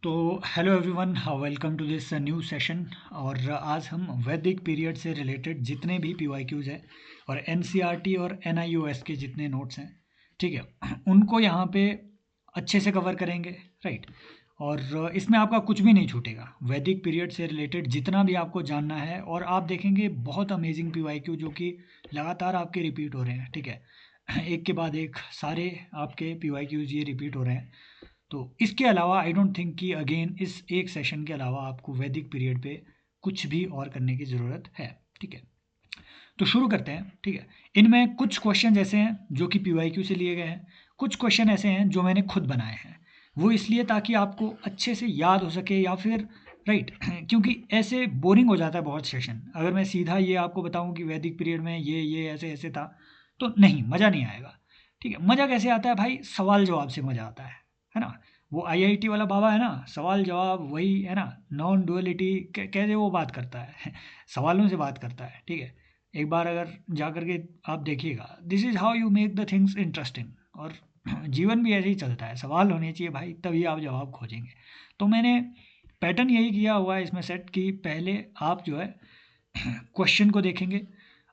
तो hello everyone, welcome to this new session. और आज हम वैदिक पीरियड से रिलेटेड जितने भी पीवाईक्यूज है और एनसीईआरटी और एनआईओएस के जितने नोट्स हैं, ठीक है, उनको यहाँ पे अच्छे से कवर करेंगे, राइट। और इसमें आपका कुछ भी नहीं छूटेगा, वैदिक पीरियड से रिलेटेड जितना भी आपको जानना है। और आप देखेंगे बहुत अमेजिंग पीवाईक्यू जो कि लगातार आपके रिपीट हो रहे हैं, ठीक है, एक के बाद एक सारे आपके पीवाईक्यूज ये रिपीट हो रहे हैं। तो इसके अलावा आई डोंट थिंक कि अगेन इस एक सेशन के अलावा आपको वैदिक पीरियड पे कुछ भी और करने की ज़रूरत है, ठीक है। तो शुरू करते हैं, ठीक है। इनमें कुछ क्वेश्चन ऐसे हैं जो कि पीवाईक्यू से लिए गए हैं, कुछ क्वेश्चन ऐसे हैं जो मैंने खुद बनाए हैं। वो इसलिए ताकि आपको अच्छे से याद हो सके, या फिर राइट क्योंकि ऐसे बोरिंग हो जाता है बहुत सेशन। अगर मैं सीधा ये आपको बताऊं कि वैदिक पीरियड में ये ऐसे ऐसे था, तो नहीं, मज़ा नहीं आएगा, ठीक है। मज़ा कैसे आता है भाई? सवाल जवाब से मज़ा आता है ना। वो आईआईटी वाला बाबा है ना, सवाल जवाब वही है ना, नॉन डुअलिटी कैसे वो बात करता है सवालों से बात करता है, ठीक है। एक बार अगर जा कर के आप देखिएगा, this is how you make the things interesting. और जीवन भी ऐसे ही चलता है, सवाल होने चाहिए भाई, तभी आप जवाब खोजेंगे। तो मैंने पैटर्न यही किया हुआ है इसमें सेट कि पहले आप जो है क्वेश्चन को देखेंगे,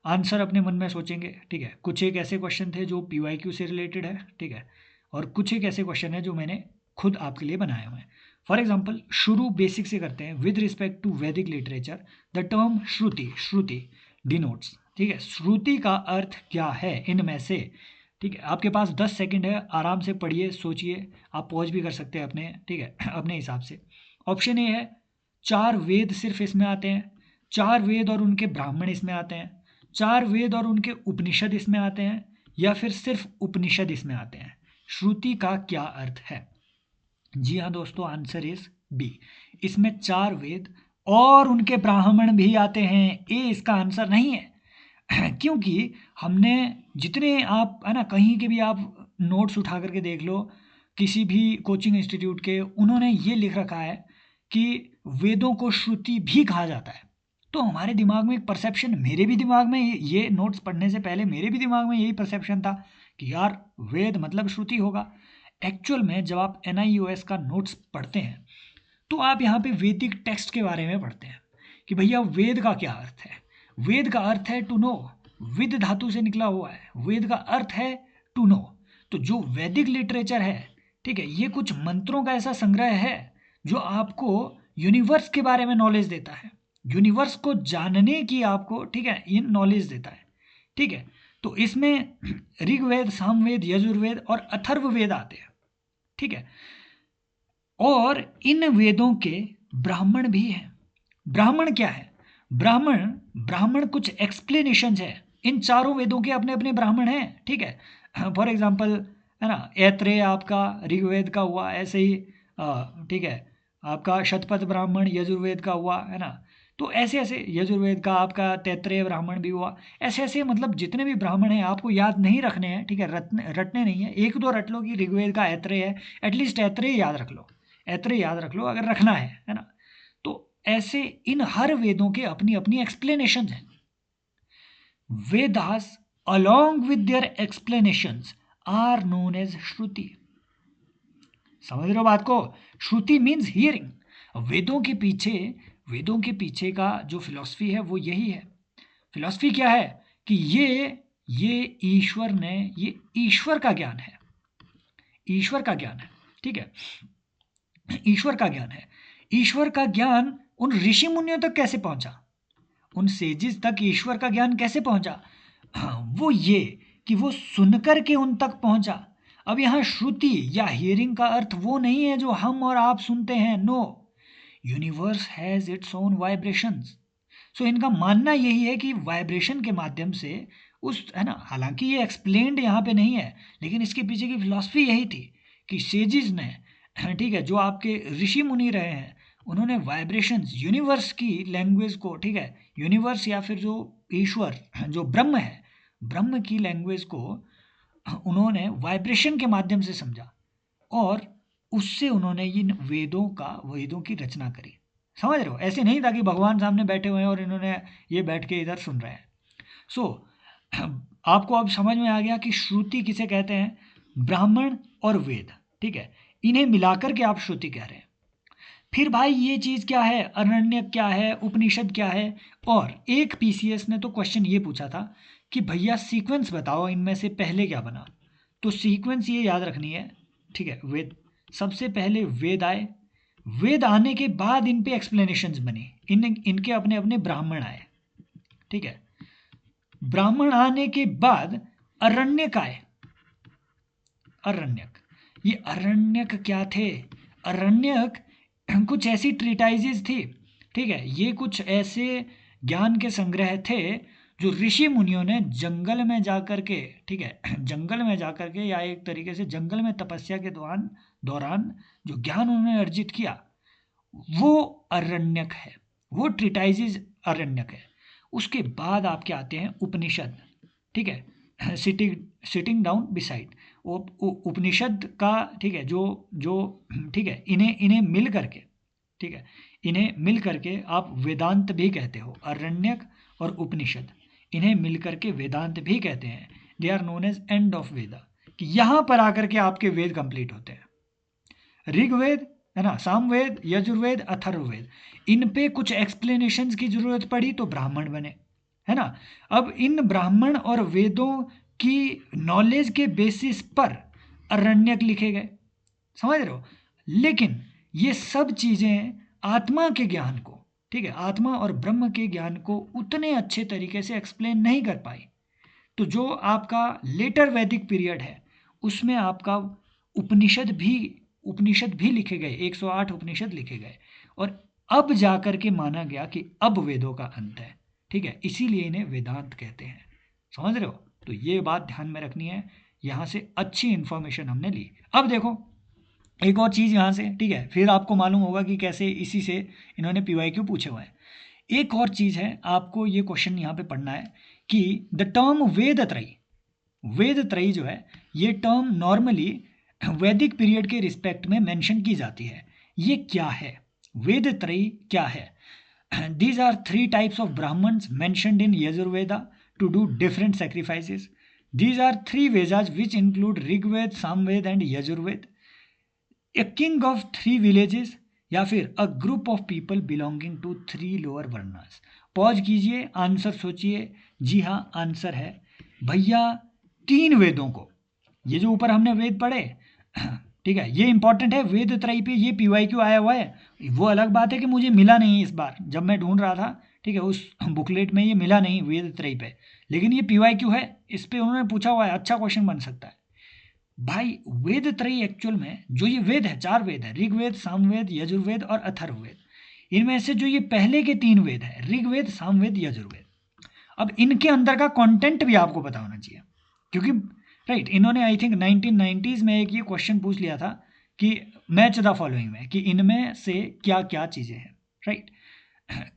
आंसर अपने मन में सोचेंगे, ठीक है। कुछ एक ऐसे क्वेश्चन थे जो पीवाईक्यू से रिलेटेड है, ठीक है, और कुछ एक ऐसे क्वेश्चन है जो मैंने खुद आपके लिए बनाए हुए हैं। फॉर एग्जाम्पल, शुरू बेसिक से करते हैं। विद रिस्पेक्ट टू वैदिक literature the term Shruti Shruti denotes, ठीक है, श्रुति का अर्थ क्या है इनमें से, ठीक है। आपके पास 10 सेकंड है, आराम से पढ़िए, सोचिए, आप पॉज भी कर सकते हैं अपने, ठीक है, अपने हिसाब से। ऑप्शन ए है 4 वेद सिर्फ इसमें आते हैं, 4 वेद और उनके ब्राह्मण इसमें आते हैं, 4 वेद और उनके उपनिषद इसमें आते हैं, या फिर सिर्फ उपनिषद इसमें आते हैं। श्रुति का क्या अर्थ है? जी हाँ दोस्तों, आंसर इज बी। इसमें 4 वेद और उनके ब्राह्मण भी आते हैं। ए इसका आंसर नहीं है क्योंकि हमने जितने आप है ना, कहीं के भी आप नोट्स उठा करके देख लो, किसी भी कोचिंग इंस्टीट्यूट के, उन्होंने ये लिख रखा है कि वेदों को श्रुति भी कहा जाता है। तो हमारे दिमाग में एक परसेप्शन, मेरे भी दिमाग में, ये नोट्स पढ़ने से पहले मेरे भी दिमाग में यही परसेप्शन था कि यार वेद मतलब श्रुति होगा। एक्चुअल में जब आप एनआईओएस का नोट्स पढ़ते हैं तो आप यहाँ पे वैदिक टेक्स्ट के बारे में पढ़ते हैं कि भैया वेद का क्या अर्थ है। वेद का अर्थ है टू नो, विद धातु से निकला हुआ है, वेद का अर्थ है टू नो। तो जो वैदिक लिटरेचर है, ठीक है, ये कुछ मंत्रों का ऐसा संग्रह है जो आपको यूनिवर्स के बारे में नॉलेज देता है, यूनिवर्स को जानने की आपको, ठीक है, ये नॉलेज देता है, ठीक है। तो इसमें ऋग्वेद, सामवेद, यजुर्वेद और अथर्ववेद आते हैं, ठीक है। और इन वेदों के ब्राह्मण भी हैं। ब्राह्मण क्या है? ब्राह्मण ब्राह्मण कुछ एक्सप्लेनेशन है। इन चारों वेदों के अपने अपने ब्राह्मण हैं, ठीक है। फॉर एग्जाम्पल है ना, ऐत्रेय आपका ऋग्वेद का हुआ, ऐसे ही ठीक है, आपका शतपथ ब्राह्मण यजुर्वेद का हुआ, है ना। तो ऐसे ऐसे यजुर्वेद का आपका तैत्रेय ब्राह्मण भी हुआ। ऐसे ऐसे मतलब जितने भी ब्राह्मण हैं आपको याद नहीं रखने हैं, ठीक है, रटने नहीं है। एक दो रट लो कि ऋग्वेद का ऐत्रेय है, एटलीस्ट ऐत्रेय याद रख लो, ऐत्रेय याद रख लो अगर रखना है ना। तो ऐसे इन हर वेदों के अपनी अपनी एक्सप्लेनेशन हैं। Vedas along with their explanations are known as श्रुति। समझ रहे हो बात को? श्रुति मीन्स हियरिंग। वेदों के पीछे का जो फिलॉसफी है वो यही है। फिलॉसफी क्या है कि ये ईश्वर ने, ये ईश्वर का ज्ञान है, ईश्वर का ज्ञान है, ठीक है, ईश्वर का ज्ञान है। ईश्वर का ज्ञान उन ऋषि मुनियों तक कैसे पहुंचा, उन सेजिस तक ईश्वर का ज्ञान कैसे पहुंचा? वो ये कि वो सुनकर के उन तक पहुंचा। अब यहाँ श्रुति या हियरिंग का अर्थ वो नहीं है जो हम और आप सुनते हैं, no. Universe has its own vibrations. So इनका मानना यही है कि वाइब्रेशन के माध्यम से उस, है ना, हालांकि ये एक्सप्लेन्ड यहाँ पे नहीं है, लेकिन इसके पीछे की फिलॉसफी यही थी कि सेजिस ने, ठीक है, जो आपके ऋषि मुनि रहे हैं, उन्होंने वाइब्रेशंस, यूनिवर्स की लैंग्वेज को, ठीक है, यूनिवर्स या फिर जो ईश्वर, जो ब्रह्म है, ब्रह्म की लैंग्वेज को उन्होंने वाइब्रेशन के माध्यम से समझा, और उससे उन्होंने इन वेदों की रचना करी। समझ रहे हो? ऐसे नहीं था कि भगवान सामने बैठे हुए हैं और इन्होंने ये बैठ के इधर सुन रहे हैं। सो आपको अब समझ में आ गया कि श्रुति किसे कहते हैं? ब्राह्मण और वेद, ठीक है, इन्हें मिलाकर के आप श्रुति कह रहे हैं। फिर भाई ये चीज़ क्या है, अरण्यक क्या है, उपनिषद क्या है। और एक पीसीएस ने तो क्वेश्चन ये पूछा था कि भैया सीक्वेंस बताओ इनमें से पहले क्या बना। तो सीक्वेंस ये याद रखनी है, ठीक है। वेद, सबसे पहले वेद आए, वेद आने के बाद इन पे एक्सप्लेनेशंस बने, इनके अपने अपने ब्राह्मण आए, ठीक है। ब्राह्मण आने के बाद अरण्यक आए। अरण्यक, ये अरण्यक क्या थे? अरण्यक कुछ ऐसी ट्रीटाइजेस थी, ठीक है। ये कुछ ऐसे ज्ञान के संग्रह थे जो ऋषि मुनियों ने जंगल में जाकर के, ठीक है, जंगल में जाकर के या एक तरीके से जंगल में तपस्या के दौरान दौरान जो ज्ञान उन्होंने अर्जित किया, वो अरण्यक है, वो ट्रीटाइजेस अरण्यक है। उसके बाद आपके आते हैं उपनिषद, ठीक है। सिटिंग डाउन बिसाइड उपनिषद का, ठीक है, जो जो ठीक है, इन्हें इन्हें मिल करके, ठीक है, इन्हें मिल करके आप वेदांत भी कहते हो। अरण्यक और उपनिषद, इन्हें मिल करके वेदांत भी कहते हैं। They are known as end of Veda, कि यहाँ पर आकर के आपके वेद कंप्लीट होते हैं। ऋग्वेद है ना, सामवेद, यजुर्वेद, अथर्ववेद, इन पे कुछ एक्सप्लेनेशंस की जरूरत पड़ी तो ब्राह्मण बने, है ना। अब इन ब्राह्मण और वेदों की नॉलेज के बेसिस पर अरण्यक लिखे गए, समझ रहे हो। लेकिन ये सब चीज़ें आत्मा के ज्ञान को, ठीक है, आत्मा और ब्रह्म के ज्ञान को उतने अच्छे तरीके से एक्सप्लेन नहीं कर पाई। तो जो आपका लेटर वैदिक पीरियड है उसमें आपका उपनिषद भी लिखे गए, 108 उपनिषद लिखे गए। और अब जाकर के माना गया कि अब वेदों का अंत है, ठीक है, इसीलिए इन्हें वेदांत कहते हैं, समझ रहे हो। तो ये बात ध्यान में रखनी है, यहाँ से अच्छी इंफॉर्मेशन हमने ली। अब देखो एक और चीज़ यहाँ से, ठीक है, फिर आपको मालूम होगा कि कैसे इसी से इन्होंने पीवाईक्यू पूछे हुए हैं। एक और चीज़ है, आपको ये क्वेश्चन यहाँ पे पढ़ना है कि द टर्म वेद त्रयी, वेद त्रयी जो है ये टर्म नॉर्मली वैदिक पीरियड के रिस्पेक्ट में मेंशन की जाती है। ये क्या है, वेद त्रयी क्या है? These are three types of Brahmins mentioned in Yajurveda to do different sacrifices. These are three Vedas which include Rigved, Samved and Yajurved. A king of three villages या फिर a group of people belonging to three lower varnas. Pause कीजिए, answer सोचिए। जी हाँ, answer है भैया 3 वेदों को। ये जो ऊपर हमने वेद पढ़े, ठीक है, ये इंपॉर्टेंट है। वेद त्रयी पे ये पीवाईक्यू आया हुआ है। वो अलग बात है कि मुझे मिला नहीं इस बार, जब मैं ढूंढ रहा था, ठीक है, उस बुकलेट में ये मिला नहीं वेद त्रयी पे, लेकिन ये पीवाईक्यू है, इस पे उन्होंने पूछा हुआ है, अच्छा क्वेश्चन बन सकता है। भाई वेद त्रयी एक्चुअल में जो ये वेद है, 4 वेद है, ऋग्वेद, सामवेद, यजुर्वेद और अथर्ववेद। इनमें से जो ये पहले के 3 वेद है, ऋग्वेद, सामवेद, यजुर्वेद, अब इनके अंदर का कंटेंट भी आपको पता होना चाहिए, क्योंकि राइट इन्होंने आई थिंक 1990s में एक ये क्वेश्चन पूछ लिया था कि मैच द फॉलोइंग में, कि इनमें से क्या क्या चीज़ें हैं, राइट।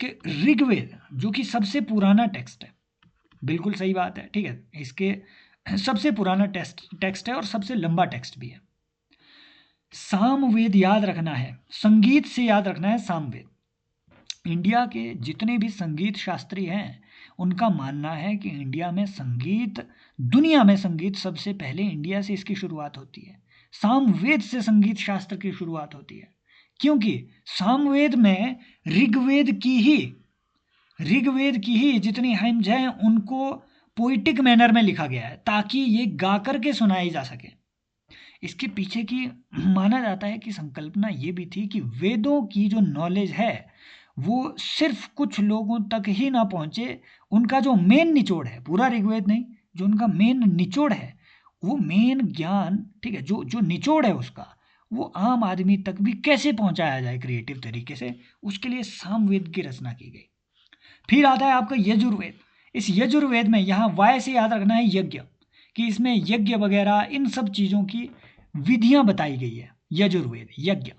कि ऋग्वेद जो कि सबसे पुराना टेक्स्ट है, बिल्कुल सही बात है, ठीक है, इसके सबसे पुराना टेक्स्ट है और सबसे लंबा टेक्स्ट भी है। सामवेद याद रखना है, संगीत से याद रखना है सामवेद। इंडिया के जितने भी संगीत शास्त्री हैं उनका मानना है कि इंडिया में संगीत, दुनिया में संगीत सबसे पहले इंडिया से इसकी शुरुआत होती है। सामवेद से संगीत शास्त्र की शुरुआत होती है, क्योंकि सामवेद में ऋग्वेद की ही जितनी हाइम्स हैं उनको पोइटिक मैनर में लिखा गया है, ताकि ये गा कर के सुनाई जा सके। इसके पीछे की माना जाता है कि संकल्पना ये भी थी कि वेदों की जो नॉलेज है वो सिर्फ कुछ लोगों तक ही ना पहुँचे, उनका जो मेन निचोड़ है, पूरा ऋग्वेद नहीं, जो उनका मेन निचोड़ है, वो मेन ज्ञान, ठीक है, जो जो निचोड़ है उसका, वो आम आदमी तक भी कैसे पहुंचाया जाए क्रिएटिव तरीके से, उसके लिए सामवेद की रचना की गई। फिर आता है आपका यजुर्वेद। इस यजुर्वेद में यहाँ वाय से याद रखना है यज्ञ, कि इसमें यज्ञ वगैरह इन सब चीज़ों की विधियाँ बताई गई है। यजुर्वेद यज्ञ,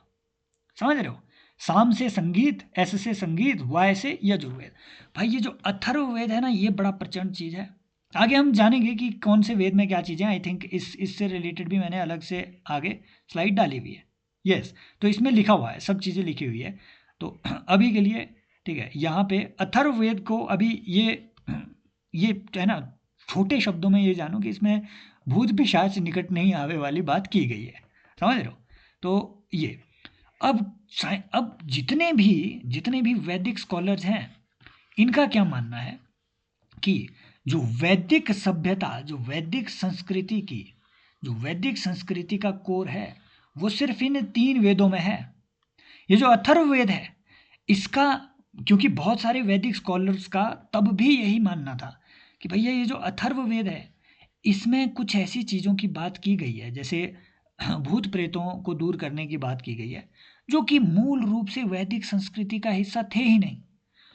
समझ रहे हो। साम से संगीत, एस से संगीत, वाय से यजुर्वेद। भाई ये जो अथर्ववेद है ना, ये बड़ा प्रचंड चीज़ है। आगे हम जानेंगे कि कौन से वेद में क्या चीज़ें। आई थिंक इससे रिलेटेड भी मैंने अलग से आगे स्लाइड डाली हुई है। यस, तो इसमें लिखा हुआ है, सब चीज़ें लिखी हुई है। तो अभी के लिए ठीक है, यहाँ पे अथर्ववेद को अभी ये है ना, छोटे शब्दों में ये जानो कि इसमें भूत पिशाच निकट नहीं आवे वाली बात की गई है, समझ रहे हो। तो ये अब जितने भी वैदिक स्कॉलर्स हैं, इनका क्या मानना है कि जो वैदिक सभ्यता, जो वैदिक संस्कृति का कोर है, वो सिर्फ इन 3 वेदों में है। ये जो अथर्ववेद है इसका, क्योंकि बहुत सारे वैदिक स्कॉलर्स का तब भी यही मानना था कि भैया ये जो अथर्ववेद है इसमें कुछ ऐसी चीज़ों की बात की गई है, जैसे भूत प्रेतों को दूर करने की बात की गई है, जो कि मूल रूप से वैदिक संस्कृति का हिस्सा थे ही नहीं।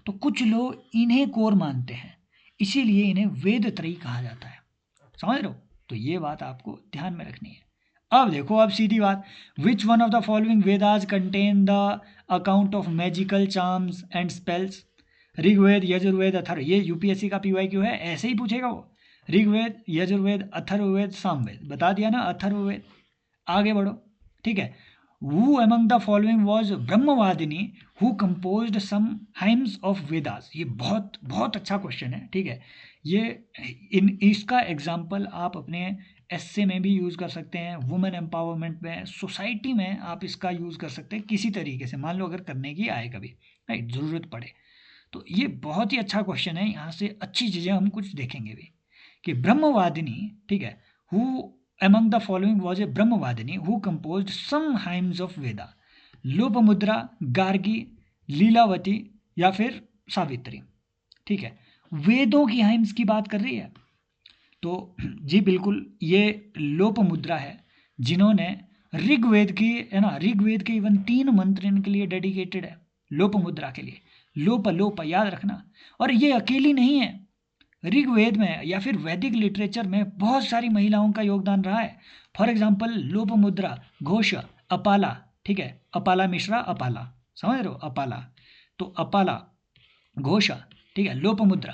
तो कुछ लोग इन्हें कोर मानते हैं, इसीलिए इन्हें वेद त्रयी कहा जाता है। समझ रहे हो? तो ये बात आपको ध्यान में रखनी है। अब देखो, अब सीधी बात, which one of the following Vedas contain the account of magical charms and spells? Rigveda, Yajurveda, Atharva. ये यूपीएससी का पीवाईक्यू है, ऐसे ही पूछेगा वो। ऋग्वेद, यजुर्वेद, अथर्ववेद, सामवेद। बता दिया ना अथर्ववेद। आगे बढ़ो, ठीक है। Who among the following was Brahmavadini who composed some hymns of Vedas? ये बहुत बहुत अच्छा क्वेश्चन है, ठीक है। ये इसका एग्जाम्पल आप अपने एस्से में भी यूज़ कर सकते हैं, वुमेन एम्पावरमेंट में, सोसाइटी में आप इसका यूज़ कर सकते हैं किसी तरीके से, मान लो अगर करने की आए कभी, राइट, ज़रूरत पड़े। तो ये बहुत ही अच्छा क्वेश्चन है, यहाँ से अच्छी चीज़ें हम कुछ देखेंगे भी कि ब्रह्मवादिनी, ठीक है, who among the following was a Brahmavadini who composed some hymns of Veda? Lopamudra, Gargi, Lilavati या फिर सावित्री, ठीक है। वेदों की हाइम्स की बात कर रही है, तो जी बिल्कुल ये लोपमुद्रा है, जिन्होंने ऋग्वेद की, है ना, ऋग्वेद के इवन 3 मंत्र इनके लिए डेडिकेटेड है, लोपमुद्रा के लिए। लोप याद रखना। और ये अकेली नहीं है, ऋग्वेद में या फिर वैदिक लिटरेचर में बहुत सारी महिलाओं का योगदान रहा है। फॉर एग्जाम्पल लोपमुद्रा, घोष, अपाला, ठीक है, अपाला मिश्रा, अपाला, समझ रहे हो, अपाला, तो अपाला, घोषा, ठीक है, लोपमुद्रा।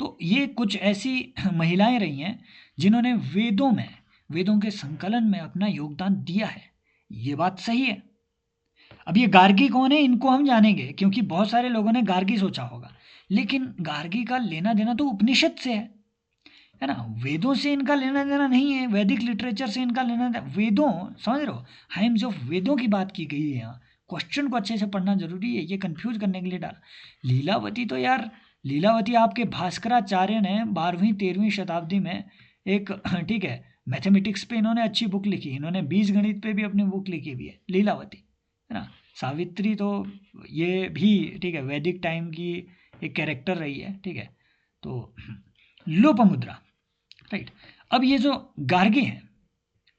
तो ये कुछ ऐसी महिलाएं रही हैं जिन्होंने वेदों के संकलन में अपना योगदान दिया है। ये बात सही है। अब ये गार्गी कौन है, इनको हम जानेंगे, क्योंकि बहुत सारे लोगों ने गार्गी सोचा होगा, लेकिन गार्गी का लेना देना तो उपनिषद से है ना, वेदों से इनका लेना देना नहीं है, वैदिक लिटरेचर से इनका लेना देना, वेदों, समझ रहे हो, हाइम्स ऑफ वेदों की बात की गई है यहाँ। क्वेश्चन को अच्छे से पढ़ना जरूरी है, ये कंफ्यूज करने के लिए डाला। लीलावती तो यार, लीलावती आपके भास्कराचार्य ने 12वीं-13वीं शताब्दी में एक ठीक है, मैथमेटिक्स पे इन्होंने अच्छी बुक लिखी, इन्होंने बीज गणित पे भी अपनी बुक लिखी हुई है, लीलावती, है ना। सावित्री तो ये भी, ठीक है, वैदिक टाइम की एक कैरेक्टर रही है, ठीक है। तो लोपमुद्रा, राइट। अब ये जो गार्गी हैं,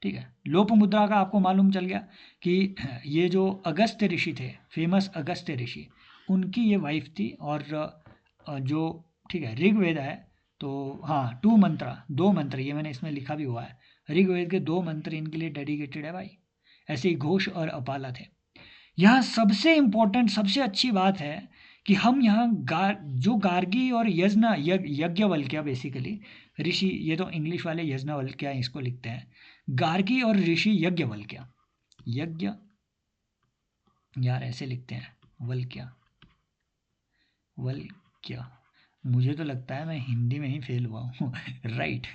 ठीक है, लोपमुद्रा का आपको मालूम चल गया कि ये जो अगस्त्य ऋषि थे, फेमस अगस्त्य ऋषि, उनकी ये वाइफ थी। और जो, ठीक है, ऋग्वेद है, तो हाँ, 2 मंत्र, ये मैंने इसमें लिखा भी हुआ है, ऋग्वेद के 2 मंत्र इनके लिए डेडिकेटेड है भाई। ऐसे ही घोष और अपाला थे। यहाँ सबसे इम्पोर्टेंट, सबसे अच्छी बात है कि हम यहाँ जो गार्गी और यज्ञवल्क्य, बेसिकली ऋषि, ये तो इंग्लिश वाले यज्ञवल्क्य इसको लिखते हैं, गार्गी और ऋषि यज्ञवल्क्य, यज्ञ, यार ऐसे लिखते हैं, वल्क्य, मुझे तो लगता है मैं हिंदी में ही फेल हुआ हूँ राइट।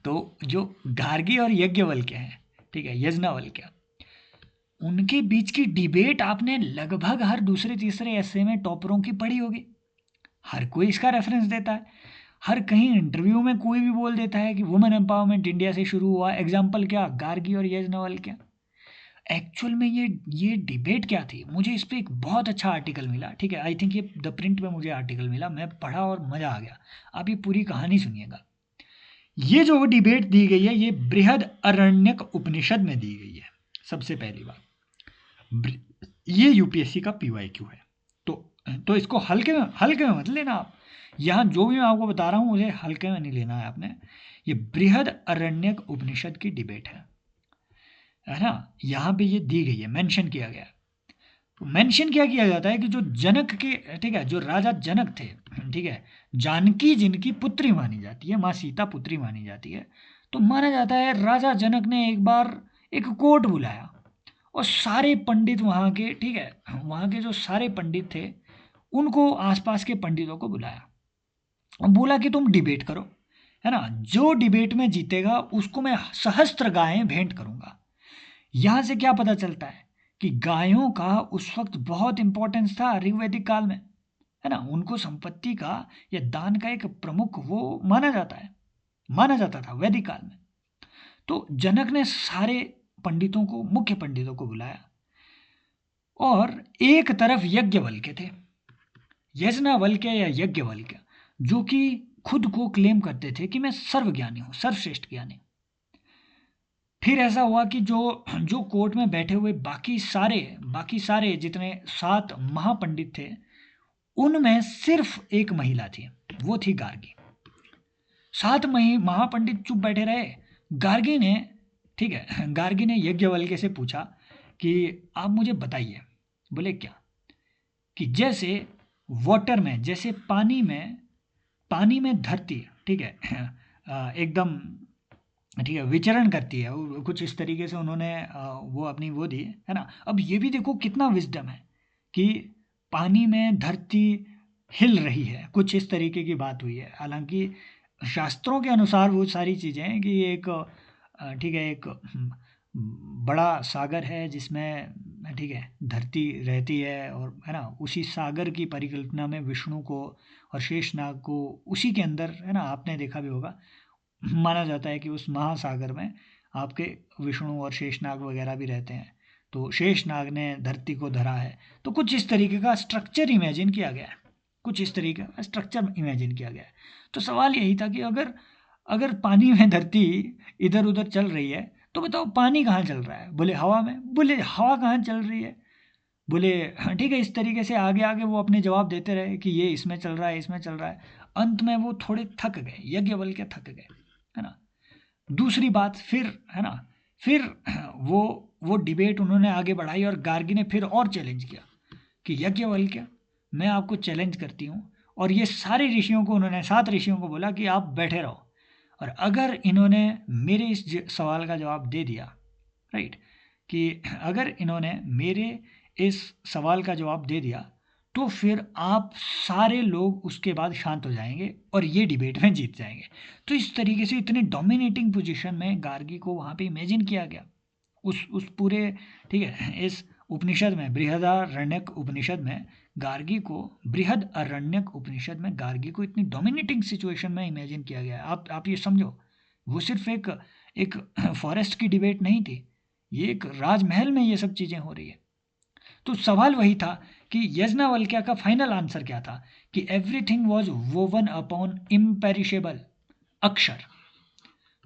तो जो गार्गी और यज्ञवल्क्य है, ठीक है, यज्ञवल्क्य, उनके बीच की डिबेट आपने लगभग हर दूसरे तीसरे एस्से में टॉपरों की पढ़ी होगी। हर कोई इसका रेफरेंस देता है, हर कहीं इंटरव्यू में कोई भी बोल देता है कि वुमेन एम्पावरमेंट इंडिया से शुरू हुआ। एग्जाम्पल क्या, गार्गी और यज्ञवल्क्य। एक्चुअल में ये डिबेट क्या थी, मुझे इस पर एक बहुत अच्छा आर्टिकल मिला, ठीक है, आई थिंक ये द प्रिंट में मुझे आर्टिकल मिला, मैं पढ़ा और मज़ा आ गया। आप ये पूरी कहानी सुनिएगा। ये जो डिबेट दी गई है, ये बृहद अरण्यक उपनिषद में दी गई है। सबसे पहली बात, ये यूपीएससी का पीवाईक्यू है, तो इसको हल्के में मत लेना आप। यहाँ जो भी मैं आपको बता रहा हूँ उसे हल्के में नहीं लेना है आपने। ये बृहद अरण्यक उपनिषद की डिबेट है ना, यहाँ पे ये दी गई है, मेंशन किया गया। तो मेंशन क्या किया जाता है कि जो जनक के, ठीक है, जो राजा जनक थे, ठीक है, जानकी जिनकी पुत्री मानी जाती है, माँ सीता पुत्री मानी जाती है, तो माना जाता है राजा जनक ने एक बार एक कोर्ट बुलाया और सारे पंडित वहाँ के, ठीक है, वहाँ के जो सारे पंडित थे उनको, आसपास के पंडितों को बुलाया और बोला कि तुम डिबेट करो, है ना, जो डिबेट में जीतेगा उसको मैं सहस्त्र गायें भेंट करूंगा। यहाँ से क्या पता चलता है कि गायों का उस वक्त बहुत इंपॉर्टेंस था ऋग्वैदिक काल में, है ना। उनको संपत्ति का या दान का एक प्रमुख वो माना जाता था वैदिक काल में। तो जनक ने सारे पंडितों को, मुख्य पंडितों को बुलाया, और एक तरफ यज्ञवल्क्य थे, यजनावल्क्य या यज्ञवल्क्य, जो कि खुद को क्लेम करते थे कि मैं सर्वज्ञानी हूं, सर्वश्रेष्ठ ज्ञानी। फिर ऐसा हुआ कि जो जो कोर्ट में बैठे हुए बाकी सारे जितने 7 महापंडित थे, उनमें सिर्फ एक महिला थी, वो थी गार्गी। 7 महापंडित चुप बैठे रहे। गार्गी ने, ठीक है, गार्गी ने यज्ञवल्क्य से पूछा कि आप मुझे बताइए। बोले क्या? कि जैसे वाटर में, जैसे पानी में धरती, ठीक है, एकदम, ठीक है, विचरण करती है, कुछ इस तरीके से उन्होंने वो अपनी वो दी, है ना। अब ये भी देखो कितना विजडम है कि पानी में धरती हिल रही है, कुछ इस तरीके की बात हुई है। हालांकि शास्त्रों के अनुसार वो सारी चीज़ें हैं कि एक ठीक है, एक बड़ा सागर है जिसमें, ठीक है, धरती रहती है, और है ना, उसी सागर की परिकल्पना में विष्णु को और शेषनाग को उसी के अंदर, है ना, आपने देखा भी होगा, माना जाता है कि उस महासागर में आपके विष्णु और शेषनाग वगैरह भी रहते हैं। तो शेषनाग ने धरती को धरा है। तो कुछ इस तरीके का स्ट्रक्चर इमेजिन किया गया है, कुछ इस तरीके का स्ट्रक्चर इमेजिन किया गया है। तो सवाल यही था कि अगर अगर पानी में धरती इधर उधर चल रही है, तो बताओ पानी कहाँ चल रहा है? बोले हवा में। बोले हवा कहाँ चल रही है? बोले हाँ, ठीक है। इस तरीके से आगे आगे वो अपने जवाब देते रहे कि ये इसमें चल रहा है, इसमें चल रहा है। अंत में वो थोड़े थक गए, यज्ञवल्क्य थक गए, है ना। दूसरी बात फिर, है ना, फिर वो वो डिबेट उन्होंने आगे बढ़ाई, और गार्गी ने फिर और चैलेंज किया कि यज्ञवल्क्य, मैं आपको चैलेंज करती हूँ। और ये सारे ऋषियों को, उन्होंने 7 ऋषियों को बोला कि आप बैठे रहो, और अगर इन्होंने मेरे इस सवाल का जवाब दे दिया, राइट, कि अगर इन्होंने मेरे इस सवाल का जवाब दे दिया, तो फिर आप सारे लोग उसके बाद शांत हो जाएंगे और ये डिबेट में जीत जाएंगे। तो इस तरीके से इतने डोमिनेटिंग पोजीशन में गार्गी को वहाँ पे इमेजिन किया गया, उस पूरे, ठीक है, इस उपनिषद में, बृहदारण्यक उपनिषद में गार्गी को, बृहद अरण्यक उपनिषद में गार्गी को इतनी डोमिनेटिंग सिचुएशन में इमेजिन किया गया है। आप ये समझो, वो सिर्फ एक एक फॉरेस्ट की डिबेट नहीं थी, ये एक राजमहल में ये सब चीज़ें हो रही है। तो सवाल वही था कि यज्ञवल्क्य का फाइनल आंसर क्या था, कि everything was woven upon imperishable, अक्षर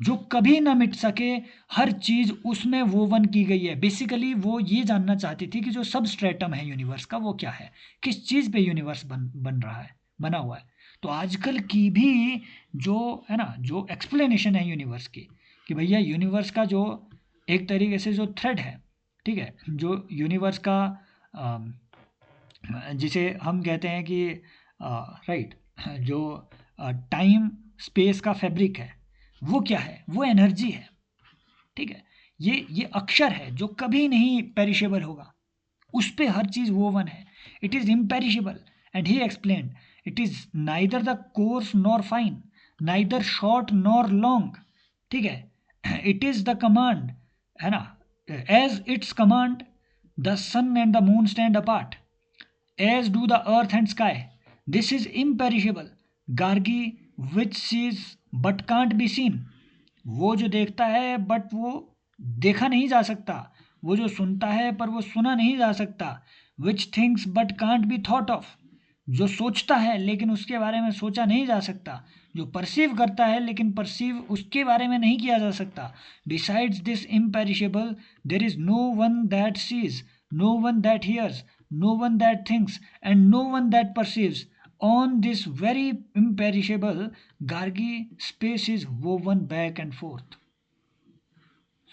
जो कभी ना मिट सके, हर चीज उसमें वोवन की गई है। बेसिकली वो ये जानना चाहती थी कि जो सब स्ट्रेटम है यूनिवर्स का वो क्या है, किस चीज पे यूनिवर्स बन रहा है, बना हुआ है। तो आजकल की भी जो, है ना, जो एक्सप्लेनेशन है यूनिवर्स की, कि भैया यूनिवर्स का जो एक तरीके से जो थ्रेड है, ठीक है, जो यूनिवर्स का अम, जिसे हम कहते हैं कि राइट, जो टाइम स्पेस का फैब्रिक है, वो क्या है? वो एनर्जी है, ठीक है। ये अक्षर है जो कभी नहीं पेरिशेबल होगा, उस पे हर चीज वोवन है। It is imperishable, and he explained it is neither the coarse nor fine, neither short nor long, ठीक है। इट इज द कमांड, है ना, as its command the sun and the moon stand apart, as do the earth and sky. This is imperishable. Gargi, which sees but can't be seen. वो जो देखता है but वो देखा नहीं जा सकता, वो जो सुनता है पर वो सुना नहीं जा सकता। Which things but can't be thought of, जो सोचता है लेकिन उसके बारे में सोचा नहीं जा सकता। जो परसीव करता है लेकिन परसीव उसके बारे में नहीं किया जा सकता। Besides this imperishable there is no one that sees, no one that hears, no one that thinks, and no one that perceives. On this very imperishable Gargi, space is woven back and forth.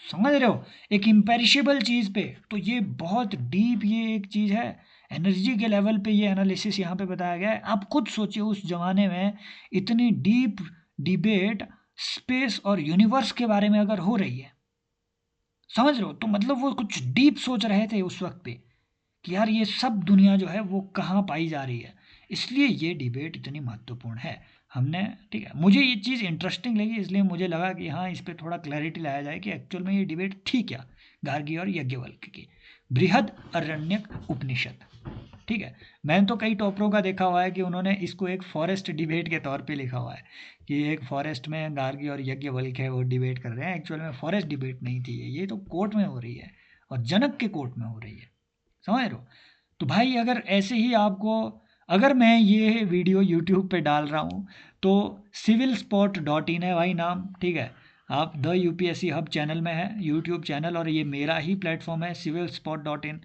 समझ रहे हो? एक imperishable चीज पे, तो ये बहुत deep, ये एक चीज है, एनर्जी के लेवल पे ये एनालिसिस यहाँ पे बताया गया है। आप खुद सोचिए उस जमाने में इतनी डीप डिबेट स्पेस और यूनिवर्स के बारे में अगर हो रही है, समझ रहे हो? तो मतलब वो कुछ डीप सोच रहे थे उस वक्त पे कि यार ये सब दुनिया जो है वो कहाँ पाई जा रही है। इसलिए ये डिबेट इतनी महत्वपूर्ण है। हमने, ठीक है, मुझे ये चीज़ इंटरेस्टिंग लगी, इसलिए मुझे लगा कि हाँ, इस पर थोड़ा क्लैरिटी लाया जाए कि एक्चुअल में ये डिबेट थी क्या, गार्गी और यज्ञवल्क्य की। बृहद अरण्यक उपनिषद। ठीक है, मैंने तो कई टॉपरों का देखा हुआ है कि उन्होंने इसको एक फॉरेस्ट डिबेट के तौर पे लिखा हुआ है कि एक फॉरेस्ट में गार्गी और यज्ञवल्क्य है वो डिबेट कर रहे हैं। एक्चुअल में फॉरेस्ट डिबेट नहीं थी ये तो कोर्ट में हो रही है और जनक के कोर्ट में हो रही है, समझ रहे हो। तो भाई अगर ऐसे ही आपको, अगर मैं ये वीडियो यूट्यूब पे डाल रहा हूँ तो civilspot.in है भाई नाम, ठीक है। आप द यूपीएससी हब चैनल में है यूट्यूब चैनल और ये मेरा ही प्लेटफॉर्म है civilspot.in।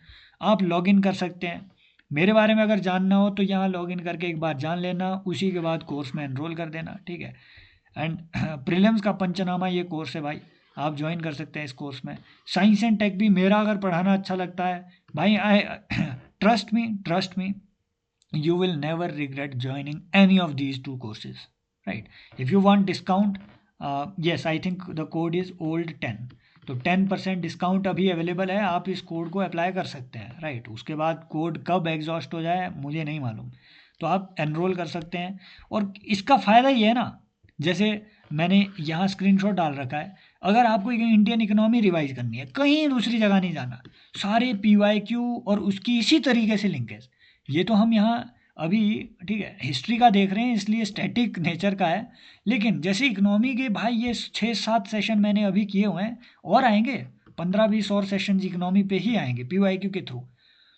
आप लॉगिन कर सकते हैं, मेरे बारे में अगर जानना हो तो यहाँ लॉगिन करके एक बार जान लेना, उसी के बाद कोर्स में एनरोल कर देना, ठीक है। एंड प्रीलिम्स का पंचनामा ये कोर्स है भाई, आप ज्वाइन कर सकते हैं इस कोर्स में। साइंस एंड टेक भी मेरा अगर पढ़ाना अच्छा लगता है भाई, I trust me you will never regret joining any of these two courses, right? If you want discount, yes, I think the code is old10, तो 10% डिस्काउंट अभी अवेलेबल है, आप इस कोड को अप्लाई कर सकते हैं, राइट। उसके बाद कोड कब एग्जॉस्ट हो जाए मुझे नहीं मालूम, तो आप एनरोल कर सकते हैं। और इसका फ़ायदा ये है ना, जैसे मैंने यहाँ स्क्रीनशॉट डाल रखा है, अगर आपको इंडियन इकोनॉमी रिवाइज करनी है, कहीं दूसरी जगह नहीं जाना, सारे PYQ और उसकी इसी तरीके से लिंकेज, ये तो हम यहाँ अभी ठीक है हिस्ट्री का देख रहे हैं इसलिए स्टैटिक नेचर का है, लेकिन जैसे इकोनॉमी के भाई ये 6-7 सेशन मैंने अभी किए हुए हैं और आएंगे 15-20 और सेशन इकोनॉमी पे ही आएंगे PYQ के थ्रू।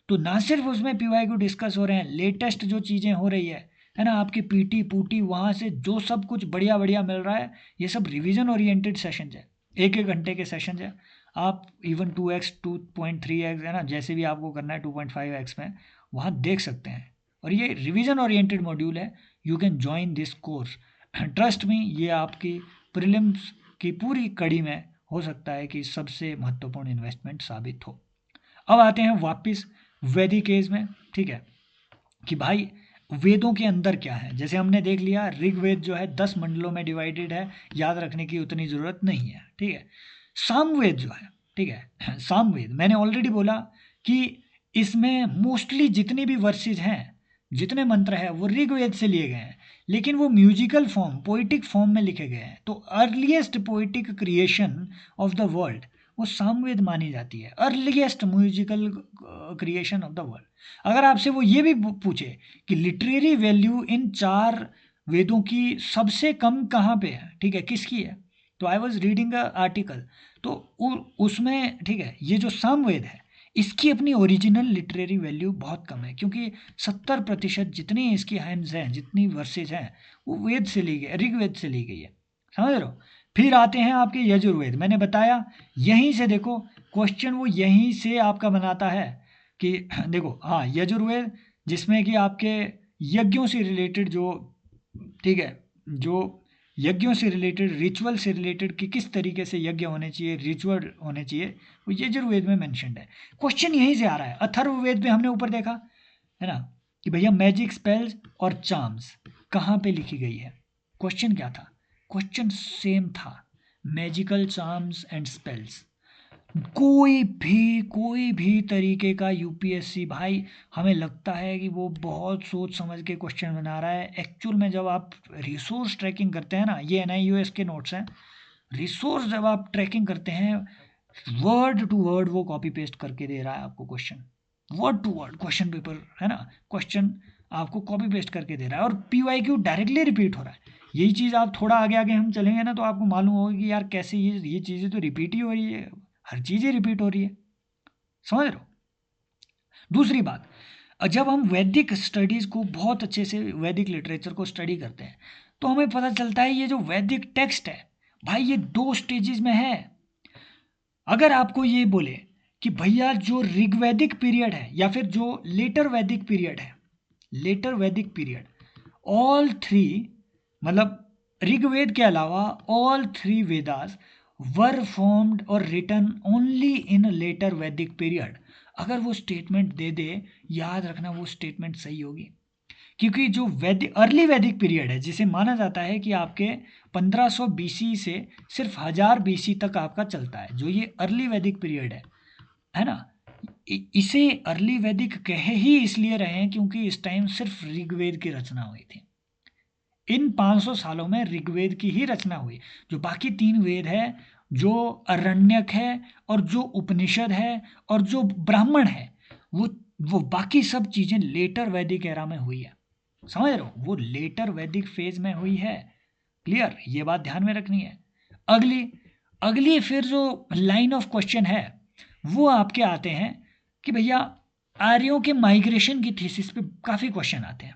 तो ना सिर्फ उसमें PYQ डिस्कस हो रहे हैं, लेटेस्ट जो चीज़ें हो रही है ना, आपकी PT पूटी वहाँ से जो सब कुछ बढ़िया बढ़िया मिल रहा है, ये सब रिवीजन ओरिएंटेड सेशन है, 1-1 घंटे के सेशन है। आप इवन 2x 2.3x है ना, जैसे भी आपको करना है 2.5x में वहाँ देख सकते हैं, और ये रिवीजन ओरिएंटेड मॉड्यूल है। You can join this course, trust me, ये आपकी प्रीलिम्स की पूरी कड़ी में हो सकता है कि सबसे महत्वपूर्ण इन्वेस्टमेंट साबित हो। अब आते हैं वापस वैदिक एज में, ठीक है, कि भाई वेदों के अंदर क्या है। जैसे हमने देख लिया ऋग्वेद जो है 10 मंडलों में डिवाइडेड है, याद रखने की उतनी ज़रूरत नहीं है, ठीक है। सामवेद जो है, ठीक है, सामवेद मैंने ऑलरेडी बोला कि इसमें मोस्टली जितने भी वर्सेज हैं, जितने मंत्र हैं वो ऋग्वेद से लिए गए हैं, लेकिन वो म्यूजिकल फॉर्म, पोइटिक फॉर्म में लिखे गए हैं। तो earliest poetic creation of the world वो सामवेद मानी जाती है, earliest musical creation of the world. अगर आपसे वो ये भी पूछे कि लिटरेरी वैल्यू इन 4 वेदों की सबसे कम कहाँ पे है, ठीक है, किसकी है, तो I was reading a article, तो उसमें ठीक है ये जो सामवेद है इसकी अपनी ओरिजिनल लिटरेरी वैल्यू बहुत कम है, क्योंकि 70% जितनी इसकी हाइम्स हैं, जितनी वर्सेज हैं, वो वेद से ली गई, ऋग्वेद से ली गई है, समझ रहे हो। फिर आते हैं आपके यजुर्वेद, मैंने बताया यहीं से देखो क्वेश्चन वो यहीं से आपका बनाता है कि देखो हाँ यजुर्वेद, जिसमें कि आपके यज्ञों से रिलेटेड जो, ठीक है, जो यज्ञों से रिलेटेड, रिचुअल से रिलेटेड कि किस तरीके से यज्ञ होने चाहिए, रिचुअल होने चाहिए, वो यजुर्वेद में मेंशन्ड है। क्वेश्चन यहीं से आ रहा है। अथर्ववेद में हमने ऊपर देखा है ना कि भैया मैजिक स्पेल्स और चार्म्स कहाँ पे लिखी गई है। क्वेश्चन क्या था, क्वेश्चन सेम था, मैजिकल चार्म्स एंड स्पेल्स। कोई भी तरीके का यूपीएससी भाई, हमें लगता है कि वो बहुत सोच समझ के क्वेश्चन बना रहा है, एक्चुअल में जब आप रिसोर्स ट्रैकिंग करते हैं ना, ये NIUS के नोट्स हैं, रिसोर्स जब आप ट्रैकिंग करते हैं वर्ड टू वर्ड वो कॉपी पेस्ट करके दे रहा है आपको question, word to word question paper है ना, क्वेश्चन आपको कॉपी पेस्ट करके दे रहा है, और PYQ डायरेक्टली रिपीट हो रहा है। यही चीज़ आप थोड़ा आगे आगे हम चलेंगे ना तो आपको मालूम होगा कि यार कैसे ये चीज़ें तो रिपीट ही हो रही है, हर चीज़ ही रिपीट हो रही है, समझ रहे हो। दूसरी बात, जब हम वैदिक स्टडीज़ को बहुत अच्छे से, वैदिक लिटरेचर को स्टडी करते हैं, तो हमें पता चलता है ये जो वैदिक टेक्स्ट है भाई ये 2 स्टेजेस में है। अगर आपको ये बोले कि भैया जो ऋग्वैदिक पीरियड है या फिर जो लेटर वैदिक पीरियड है, लेटर वैदिक पीरियड, ऑल 3 मतलब ऋग्वेद के अलावा ऑल 3 वेदास वर फॉर्म्ड और रिटन ओनली इन लेटर वैदिक पीरियड। अगर वो स्टेटमेंट दे दे, याद रखना वो स्टेटमेंट सही होगी, क्योंकि जो वैदिक अर्ली वैदिक पीरियड है, जिसे माना जाता है कि आपके 1500 BC से सिर्फ 1000 BC तक आपका चलता है, जो ये अर्ली वैदिक पीरियड है ना, इसे अर्ली वैदिक कहे ही इसलिए रहे हैं क्योंकि इस टाइम सिर्फ ऋग्वेद की रचना हुई थी। इन 500 सालों में ऋग्वेद की ही रचना हुई, जो बाकी 3 वेद है जो अरण्यक है और जो उपनिषद है और जो ब्राह्मण है, वो बाकी सब चीजें लेटर वैदिक एरा में हुई है। समझ रहे हो, वो लेटर वैदिक फेज में हुई है। क्लियर, ये बात ध्यान में रखनी है। अगली अगली फिर जो लाइन ऑफ क्वेश्चन है वो आपके आते हैं कि भैया आर्यों के माइग्रेशन की थीसिस पे काफ़ी क्वेश्चन आते हैं,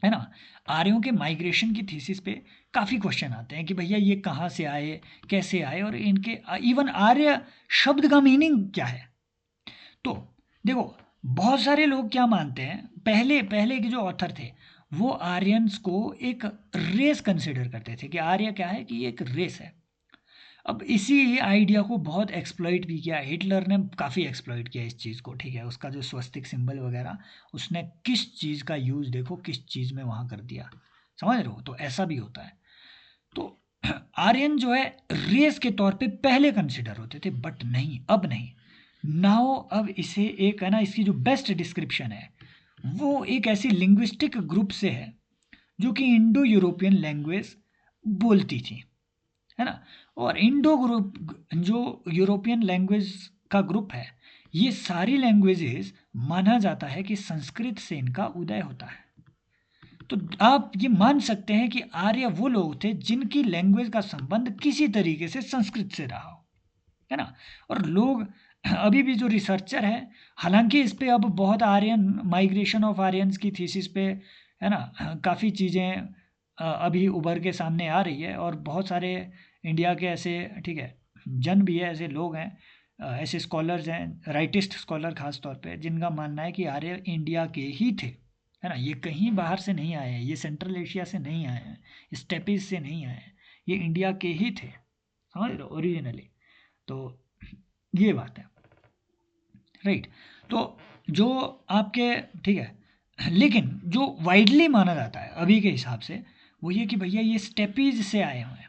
है ना। आर्यों के माइग्रेशन की थीसिस पे काफ़ी क्वेश्चन आते हैं कि भैया ये कहाँ से आए, कैसे आए, और इनके इवन आर्य शब्द का मीनिंग क्या है। तो देखो, बहुत सारे लोग क्या मानते हैं, पहले पहले के जो ऑथर थे वो आर्यंस को एक रेस कंसिडर करते थे कि आर्य क्या है कि ये एक रेस है। अब इसी आइडिया को बहुत एक्सप्लॉइट भी किया, हिटलर ने काफ़ी एक्सप्लॉइट किया इस चीज़ को, ठीक है। उसका जो स्वस्तिक सिंबल वगैरह, उसने किस चीज़ का यूज़ देखो किस चीज़ में वहाँ कर दिया, समझ रहे हो। तो ऐसा भी होता है। तो आर्यन जो है रेस के तौर पे पहले कंसिडर होते थे, बट नहीं, अब नहीं। नाउ अब इसे एक, है ना, इसकी जो बेस्ट डिस्क्रिप्शन है वो एक ऐसी लिंग्विस्टिक ग्रुप से है जो कि इंडो यूरोपियन लैंग्वेज बोलती थी, है ना। और इंडो ग्रुप, जो यूरोपियन लैंग्वेज का ग्रुप है, ये सारी लैंग्वेजेस माना जाता है कि संस्कृत से इनका उदय होता है। तो आप ये मान सकते हैं कि आर्य वो लोग थे जिनकी लैंग्वेज का संबंध किसी तरीके से संस्कृत से रहा हो, है ना। और लोग अभी भी जो रिसर्चर है, हालांकि इस पे अब बहुत आर्यन, माइग्रेशन ऑफ आर्यंस की थीसिस पे, है ना, काफ़ी चीज़ें अभी उभर के सामने आ रही है। और बहुत सारे इंडिया के ऐसे, ठीक है, जन भी है, ऐसे लोग हैं, ऐसे स्कॉलर्स हैं, राइटिस्ट स्कॉलर खास तौर पे, जिनका मानना है कि आर्य इंडिया के ही थे, है ना। ये कहीं बाहर से नहीं आए हैं, ये सेंट्रल एशिया से नहीं आए हैं, स्टेपीज से नहीं आए हैं, ये इंडिया के ही थे, समझ रहे हो, ओरिजिनली। तो ये बात है, राइट। तो जो आपके, ठीक है, लेकिन जो वाइडली माना जाता है अभी के हिसाब से वो ये कि भैया ये स्टेपीज से आए हुए हैं,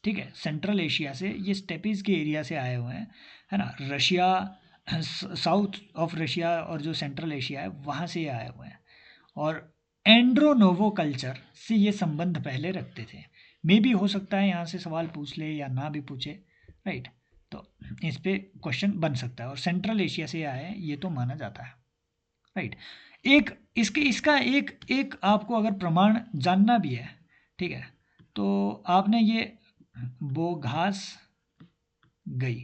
ठीक है, सेंट्रल एशिया से, ये स्टेपीज के एरिया से आए हुए हैं, है ना। रशिया, साउथ ऑफ रशिया और जो सेंट्रल एशिया है वहाँ से ये आए हुए हैं। और एंड्रोनोवो कल्चर से ये संबंध पहले रखते थे। मे भी हो सकता है यहाँ से सवाल पूछ ले या ना भी पूछे, राइट। तो इस पे क्वेश्चन बन सकता है। और सेंट्रल एशिया से आए हैं ये तो माना जाता है, राइट। एक इसके इसका एक एक आपको अगर प्रमाण जानना भी है, ठीक है, तो आपने ये बोघास गई,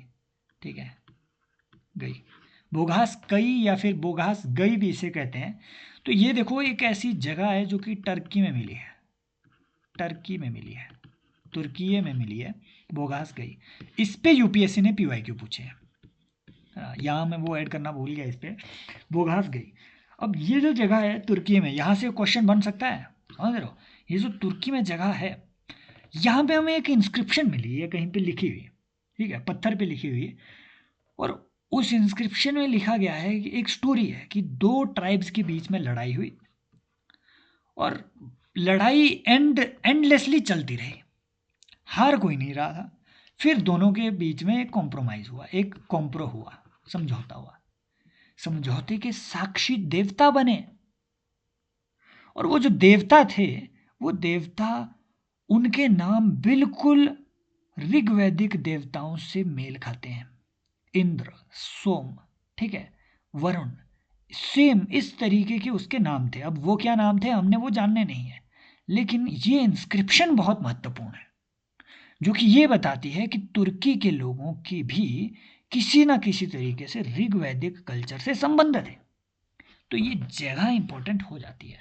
ठीक है, गई, बोघास कई या फिर बोघास गई भी इसे कहते हैं। तो ये देखो एक ऐसी जगह है जो कि टर्की में मिली है, टर्की में मिली है, तुर्की में मिली है, बोघास गई। इस पे यूपीएससी ने पीवाईक्यू पूछे हैं, यहाँ मैं वो ऐड करना भूल गया इस पे, बोघास गई। अब ये जो जगह है तुर्की में, यहाँ से क्वेश्चन बन सकता है, समझ रहे हो। ये जो तुर्की में जगह है, यहाँ पे हमें एक इंस्क्रिप्शन मिली है कहीं पे लिखी हुई, ठीक है, पत्थर पे लिखी हुई। और उस इंस्क्रिप्शन में लिखा गया है कि एक स्टोरी है कि दो ट्राइब्स के बीच में लड़ाई हुई और लड़ाई एंडलेसली चलती रही, हार कोई नहीं रहा था। फिर दोनों के बीच में एक कॉम्प्रोमाइज हुआ, एक कॉम्प्रो हुआ, समझौता हुआ। समझौते के साक्षी देवता बने, और वो जो देवता थे, वो देवता, उनके नाम बिल्कुल ऋग्वैदिक देवताओं से मेल खाते हैं। इंद्र, सोम, ठीक है, वरुण, सेम इस तरीके के उसके नाम थे। अब वो क्या नाम थे हमने वो जानने नहीं है, लेकिन ये इंस्क्रिप्शन बहुत महत्वपूर्ण है जो कि ये बताती है कि तुर्की के लोगों की भी किसी ना किसी तरीके से ऋग्वैदिक कल्चर से संबंध थे। तो ये जगह इंपॉर्टेंट हो जाती है।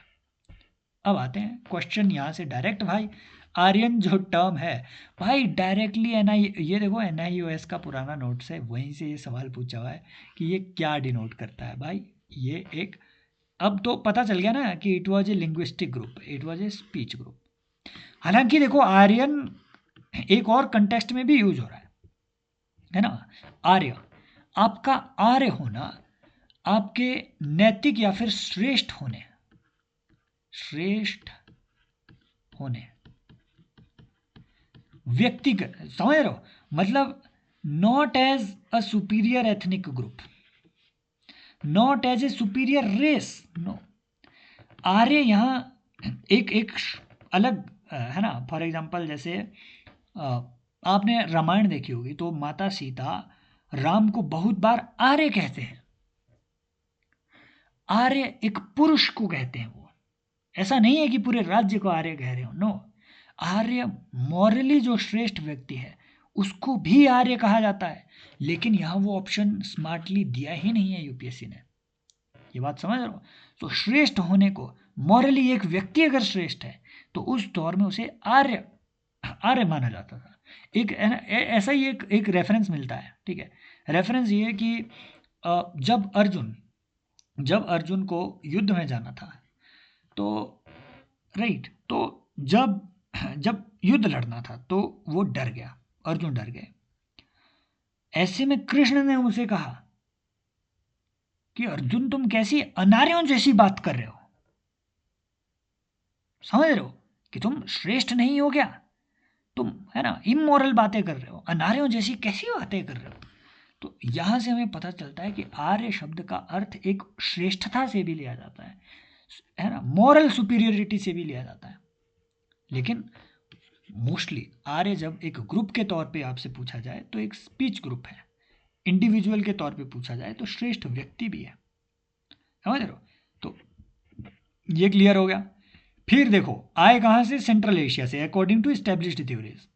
अब आते हैं क्वेश्चन यहाँ से डायरेक्ट, भाई आर्यन जो टर्म है, भाई डायरेक्टली एनआई, ये देखो एनआईओएस का पुराना नोट्स है, वहीं से ये सवाल पूछा हुआ है कि ये क्या डिनोट करता है। भाई ये एक, अब तो पता चल गया ना कि it was a linguistic group, it was a speech group. हालांकि देखो आर्यन एक और कंटेक्स्ट में भी यूज हो रहा है ना। आर्य, आपका आर्य होना आपके नैतिक या फिर श्रेष्ठ होने, श्रेष्ठ होने, व्यक्तिगत, समझ रहे हो, मतलब not as a superior ethnic group, not as a superior race, no. Arya यहाँ एक एक अलग, है ना। फॉर एग्जांपल जैसे आपने रामायण देखी होगी तो माता सीता राम को बहुत बार आर्य कहते हैं। आर्य एक पुरुष को कहते हैं वो, ऐसा नहीं है कि पूरे राज्य को आर्य कह रहे हो, नो। आर्य मॉरली जो श्रेष्ठ व्यक्ति है उसको भी आर्य कहा जाता है, लेकिन यहाँ वो ऑप्शन स्मार्टली दिया ही नहीं है यूपीएससी ने। ये बात समझ रहे हो? तो श्रेष्ठ होने को, मॉरली एक व्यक्ति अगर श्रेष्ठ है तो उस दौर में उसे आर्य आर्य माना जाता था। एक ऐसा ही एक रेफरेंस मिलता है, ठीक है। रेफरेंस ये कि जब अर्जुन को युद्ध में जाना था तो राइट, तो जब जब युद्ध लड़ना था तो वो डर गया, अर्जुन डर गए। ऐसे में कृष्ण ने उसे कहा कि अर्जुन तुम कैसी अनार्यों जैसी बात कर रहे हो, समझ रहे हो कि तुम श्रेष्ठ नहीं हो क्या, तुम है ना इमोरल बातें कर रहे हो, अनार्यों जैसी कैसी बातें कर रहे हो। तो यहां से हमें पता चलता है कि आर्य शब्द का अर्थ एक श्रेष्ठता से भी लिया जाता है ना, मॉरल सुपीरियरिटी से भी लिया जाता है। लेकिन मोस्टली आर्य जब एक ग्रुप के तौर पे आपसे पूछा जाए तो एक स्पीच ग्रुप है, इंडिविजुअल के तौर पे पूछा जाए तो श्रेष्ठ व्यक्ति भी है, समझ रहे हो? तो ये क्लियर हो गया। फिर देखो आए कहाँ से, सेंट्रल एशिया से अकॉर्डिंग टू स्टैब्लिश्ड थ्योरीज।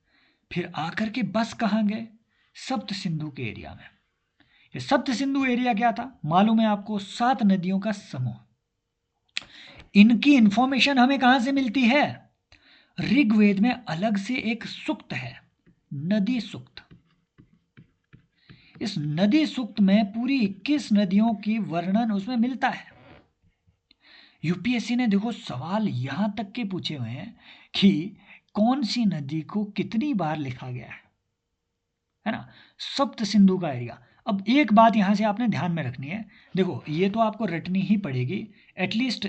फिर आकर के बस कहाँ गए, सप्त सिंधु के एरिया में। ये सप्त सिंधु एरिया क्या था मालूम है आपको, 7 नदियों का समूह। इनकी इंफॉर्मेशन हमें कहां से मिलती है, ऋग्वेद में अलग से एक सूक्त है, नदी सूक्त। इस नदी सूक्त में पूरी 21 नदियों की वर्णन उसमें मिलता है। यूपीएससी ने देखो सवाल यहां तक के पूछे हुए हैं कि कौन सी नदी को कितनी बार लिखा गया है ना, सप्त सिंधु का एरिया। अब एक बात यहां से आपने ध्यान में रखनी है, देखो ये तो आपको रटनी ही पड़ेगी, एटलीस्ट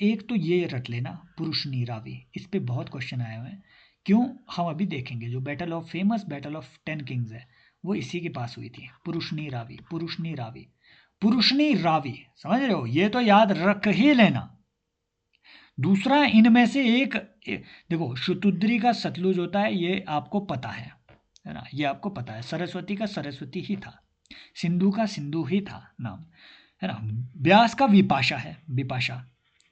एक तो ये रट लेना, पुरुषनी रावी। इस पे बहुत क्वेश्चन आए हुए हैं, क्यों हम अभी देखेंगे। जो फेमस बैटल ऑफ 10 किंग्स है वो इसी के पास हुई थी, पुरुषनी रावी, पुरुषनी रावी, पुरुषनी रावी, समझ रहे हो? ये तो याद रख ही लेना। दूसरा इनमें से देखो शतुद्री का सतलुज होता है, ये आपको पता है ना, ये आपको पता है। सरस्वती का सरस्वती ही था, सिंधु का सिंधु ही था नाम, है ना। व्यास का विपाशा है, विपाशा,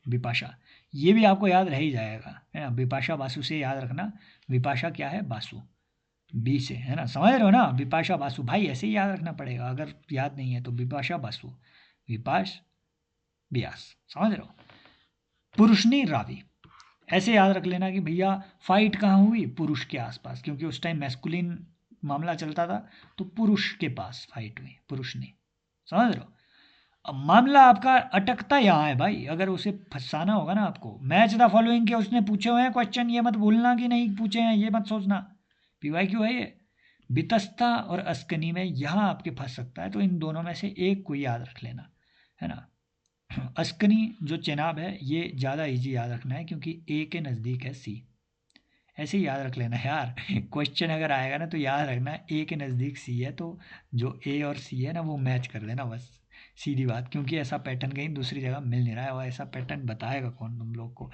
विपाशा, ये भी आपको याद रह ही जाएगा, है ना। विपाशा बासु से याद रखना, विपाशा क्या है, बासु, बी से, है ना, समझ रहे हो ना। विपाशा बासु भाई ऐसे ही याद रखना पड़ेगा, अगर याद नहीं है तो विपाशा बासु, विपाश व्यास, समझ रहे हो। पुरुषनी रावी, ऐसे याद रख लेना कि भैया फाइट कहाँ हुई, पुरुष के आसपास, क्योंकि उस टाइम मैस्कुलिन मामला चलता था, तो पुरुष के पास फाइट हुई, पुरुष ने, समझ रहे हो। अब मामला आपका अटकता यहाँ है भाई, अगर उसे फंसाना होगा ना आपको, मैच द फॉलोइंग के उसने पूछे हुए हैं क्वेश्चन, ये मत भूलना कि नहीं पूछे हैं, ये मत सोचना, पीवाईक्यू है ये। बितस्ता और अस्कनी में यहाँ आपके फंस सकता है, तो इन दोनों में से एक कोई याद रख लेना, है ना। अस्कनी जो चेनाब है ये ज़्यादा इजी याद रखना है, क्योंकि ए के नज़दीक है सी, ऐसे ही याद रख लेना यार। क्वेश्चन अगर आएगा ना तो याद रखना ए के नज़दीक सी है, तो जो ए और सी है ना वो मैच कर देना बस, सीधी बात। क्योंकि ऐसा पैटर्न कहीं दूसरी जगह मिल नहीं रहा है, और ऐसा पैटर्न बताएगा कौन तुम लोग को,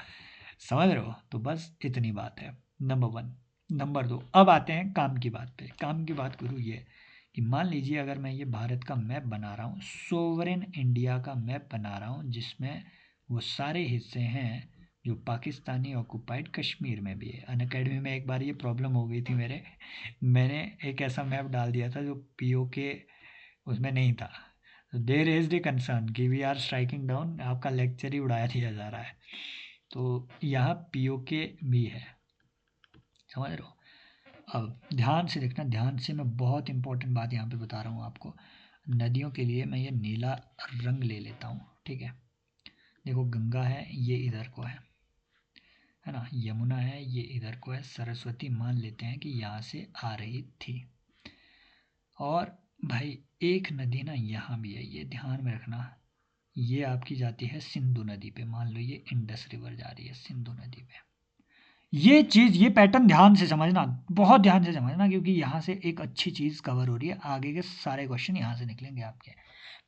समझ रहे हो। तो बस इतनी बात है, नंबर 1। नंबर 2, अब आते हैं काम की बात पे। काम की बात करूँ ये कि मान लीजिए अगर मैं ये भारत का मैप बना रहा हूँ, सोवरेन इंडिया का मैप बना रहा हूँ, जिसमें वो सारे हिस्से हैं जो पाकिस्तानी ऑक्युपाइड कश्मीर में भी है। अनअकैडमी में एक बार ये प्रॉब्लम हो गई थी मेरे, मैंने एक ऐसा मैप डाल दिया था जो पीओके उसमें नहीं था। देयर इज द कंसर्न कि वी आर स्ट्राइकिंग डाउन, आपका लेक्चर ही उड़ाया दिया जा रहा है। तो यहाँ पीओके भी है, समझ रहे हो। अब ध्यान से देखना, ध्यान से, मैं बहुत इंपॉर्टेंट बात यहाँ पे बता रहा हूँ आपको। नदियों के लिए मैं ये नीला रंग ले लेता हूँ, ठीक है। देखो गंगा है, ये इधर को है ना, यमुना है ये इधर को है, सरस्वती मान लेते हैं कि यहाँ से आ रही थी, और भाई एक नदी ना यहाँ भी है, ये ध्यान में रखना। ये आपकी जाती है सिंधु नदी पे, मान लो ये इंडस रिवर जा रही है सिंधु नदी पे। ये चीज़, ये पैटर्न ध्यान से समझना, बहुत ध्यान से समझना, क्योंकि यहाँ से एक अच्छी चीज़ कवर हो रही है, आगे के सारे क्वेश्चन यहाँ से निकलेंगे आपके।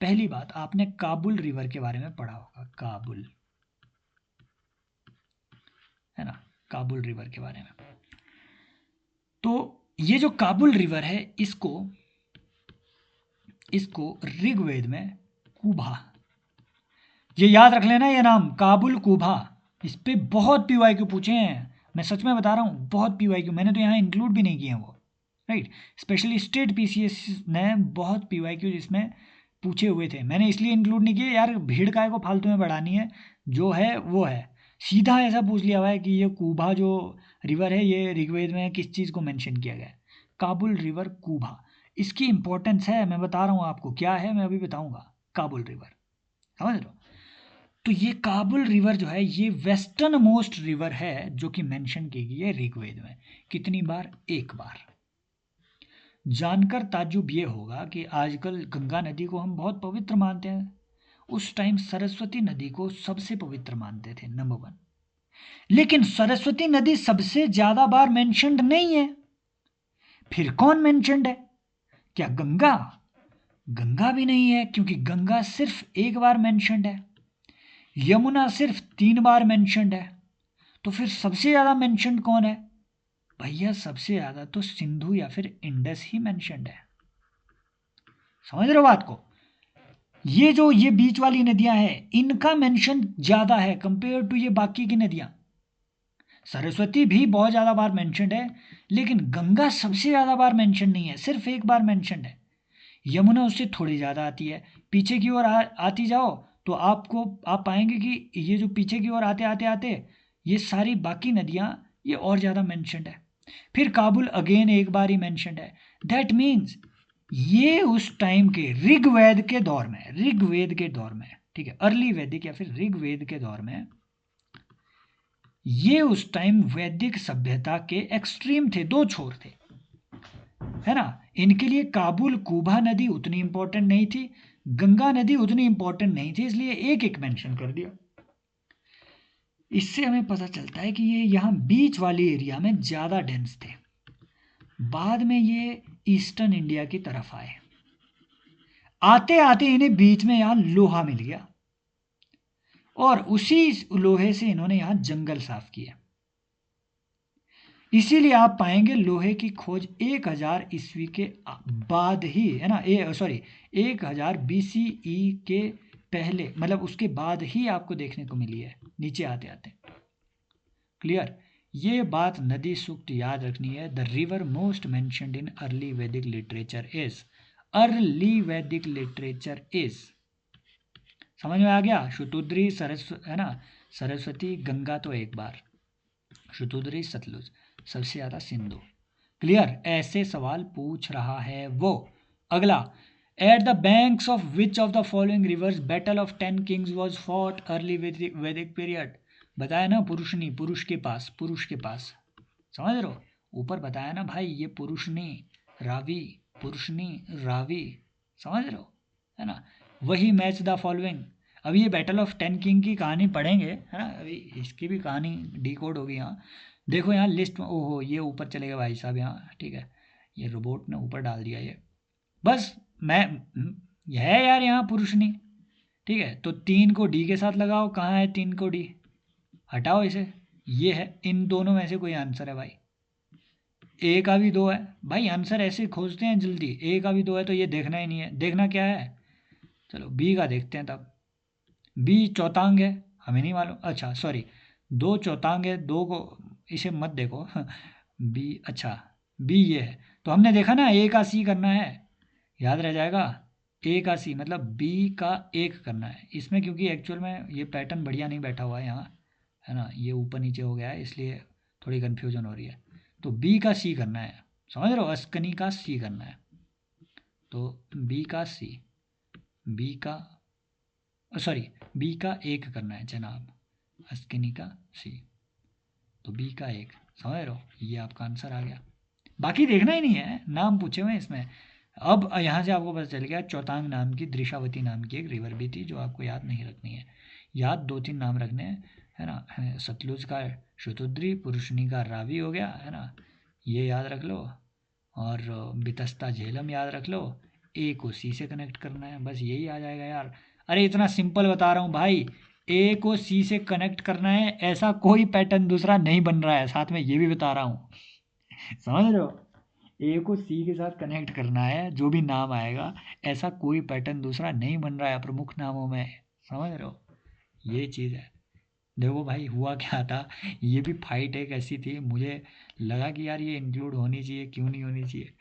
पहली बात, आपने काबुल रिवर के बारे में पढ़ा होगा, काबुल, है ना, काबुल रिवर के बारे में। तो ये जो काबुल रिवर है इसको ऋग्वेद में कुभा, ये याद रख लेना ये नाम, काबुल कुभा। इस पे बहुत पीवाईक्यू पूछे हैं, मैं सच में बता रहा हूँ, बहुत पीवाईक्यू, मैंने तो यहाँ इंक्लूड भी नहीं किए हैं वो, राइट। स्पेशली स्टेट पीसीएस ने बहुत पीवाईक्यू इसमें पूछे हुए थे, मैंने इसलिए इंक्लूड नहीं किए यार, भीड़ काय को फालतू में बढ़ानी है, जो है वो है। सीधा ऐसा पूछ लिया हुआ है कि ये कुभा जो रिवर है ये ऋग्वेद में किस चीज़ को मेंशन किया गया है, काबुल रिवर कुभा। इसकी इंपॉर्टेंस है, मैं बता रहा हूँ आपको क्या है, मैं अभी बताऊंगा। काबुल रिवर, समझ रहे हो? तो ये काबुल रिवर जो है ये वेस्टर्न मोस्ट रिवर है जो कि मेंशन की गई है ऋग्वेद में। कितनी बार? एक बार। जानकर ताज्जुब ये होगा कि आजकल गंगा नदी को हम बहुत पवित्र मानते हैं, उस टाइम सरस्वती नदी को सबसे पवित्र मानते थे, नंबर 1। लेकिन सरस्वती नदी सबसे ज्यादा बार मेंशन्ड नहीं है, फिर कौन मेंशन्ड है? क्या गंगा? गंगा भी नहीं है, क्योंकि गंगा सिर्फ एक बार मेंशन्ड है। यमुना सिर्फ 3 बार मेंशन्ड है। तो फिर सबसे ज्यादा मेंशन्ड कौन है? भैया सबसे ज्यादा तो सिंधु या फिर इंडस ही मेंशन्ड है। समझ रहे हो बात को? ये बीच वाली नदियां हैं इनका मेंशन ज्यादा है कंपेयर टू ये बाकी की नदियां। सरस्वती भी बहुत ज्यादा बार मेंशन्ड है, लेकिन गंगा सबसे ज्यादा बार मेंशन नहीं है, सिर्फ एक बार मेंशन्ड है। यमुना उससे थोड़ी ज़्यादा आती है। पीछे की ओर आती जाओ तो आप पाएंगे कि ये जो पीछे की ओर आते आते आते ये सारी बाकी नदियाँ ये और ज़्यादा मेंशन्ड है। फिर काबुल अगेन एक बार ही मेंशन्ड है। दैट मीन्स ये उस टाइम के ऋग्वेद के दौर में, ठीक है, अर्ली वैदिक या फिर ऋग्वेद के दौर में, ये उस टाइम वैदिक सभ्यता के एक्सट्रीम थे, 2 छोर थे, है ना। इनके लिए काबुल कुभा नदी उतनी इंपॉर्टेंट नहीं थी, गंगा नदी उतनी इंपॉर्टेंट नहीं थी, इसलिए एक एक मेंशन कर दिया। इससे हमें पता चलता है कि ये यहाँ बीच वाली एरिया में ज़्यादा डेंस थे। बाद में ये ईस्टर्न इंडिया की तरफ आए, आते आते इन्हें बीच में यहाँ लोहा मिल गया और उसी लोहे से इन्होंने यहाँ जंगल साफ किया। इसीलिए आप पाएंगे लोहे की खोज 1000 ईस्वी के बाद ही, है ना, 1000 BCE के पहले, मतलब उसके बाद ही आपको देखने को मिली है नीचे आते आते। क्लियर? ये बात नदी सूक्त याद रखनी है। The river most mentioned in early वैदिक लिटरेचर इज, समझ में आ गया? शुतुद्री है ना, सरस्वती, गंगा तो एक बार, शुतुद्री, सतलुज, सबसे ज्यादा सिंधु। क्लियर? ऐसे सवाल पूछ रहा है वो। अगला, at the banks of which of the following rivers battle of 10 Kings was fought early वैदिक पीरियड? बताया ना, पुरुषनी, पुरुष के पास, समझ रहे हो? ऊपर बताया ना भाई, ये पुरुषनी रावी, समझ रहे हो, है ना। वही मैच द फॉलोइंग। अभी ये बैटल ऑफ 10 किंग की कहानी पढ़ेंगे, है ना, अभी इसकी भी कहानी डिकोड होगी। यहाँ देखो, यहाँ लिस्ट में, ओहो ये ऊपर चले गए भाई साहब यहाँ, ठीक है, ये रोबोट ने ऊपर डाल दिया ये, बस मैं यह है यार यहाँ पुरुषनी, ठीक है। तो 3 को डी के साथ लगाओ, कहाँ है 3 को डी, हटाओ इसे, ये है, इन दोनों में से कोई आंसर है भाई। ए का भी 2 है भाई, आंसर ऐसे खोजते हैं जल्दी, ए का भी 2 है तो ये देखना ही नहीं है, देखना क्या है, चलो बी का देखते हैं तब। बी चौतांग है, हमें नहीं मालूम, अच्छा सॉरी, 2 चौतांग है, 2 को इसे मत देखो बी, अच्छा बी ये है, तो हमने देखा ना ए का सी करना है, याद रह जाएगा, ए का सी मतलब बी का 1 करना है इसमें, क्योंकि एक्चुअल में ये पैटर्न बढ़िया नहीं बैठा हुआ है यहाँ, है ना, ये ऊपर नीचे हो गया है इसलिए थोड़ी कन्फ्यूजन हो रही है। तो बी का सी करना है, समझ रहे हो, अस्कनी का सी करना है, तो बी का सी, बी का सॉरी बी का 1 करना है जनाब, अस्किनी का सी, तो बी का 1, समझ रहे हो, ये आपका आंसर आ गया। बाकी देखना ही नहीं है, नाम पूछे हुए इसमें। अब यहाँ से आपको पता चल गया, चौतांग नाम की, दृशावती नाम की एक रिवर भी थी जो आपको याद नहीं रखनी है, याद 2-3 नाम रखने हैं, है ना। सतलुज का शुतुद्री, पुरुषनी का रावी हो गया, है ना, ये याद रख लो, और बितस्ता झेलम याद रख लो, ए को सी से कनेक्ट करना है, बस यही आ जाएगा यार। अरे इतना सिंपल बता रहा हूँ भाई, ए को सी से कनेक्ट करना है, ऐसा कोई पैटर्न दूसरा नहीं बन रहा है, साथ में ये भी बता रहा हूँ समझ रहे हो, ए को सी के साथ कनेक्ट करना है, जो भी नाम आएगा ऐसा कोई पैटर्न दूसरा नहीं बन रहा है प्रमुख नामों में, समझ रहे हो, ये चीज़ है। देखो भाई हुआ क्या था, ये भी फाइट एक ऐसी थी, मुझे लगा कि यार ये इंक्लूड होनी चाहिए, क्यों नहीं होनी चाहिए।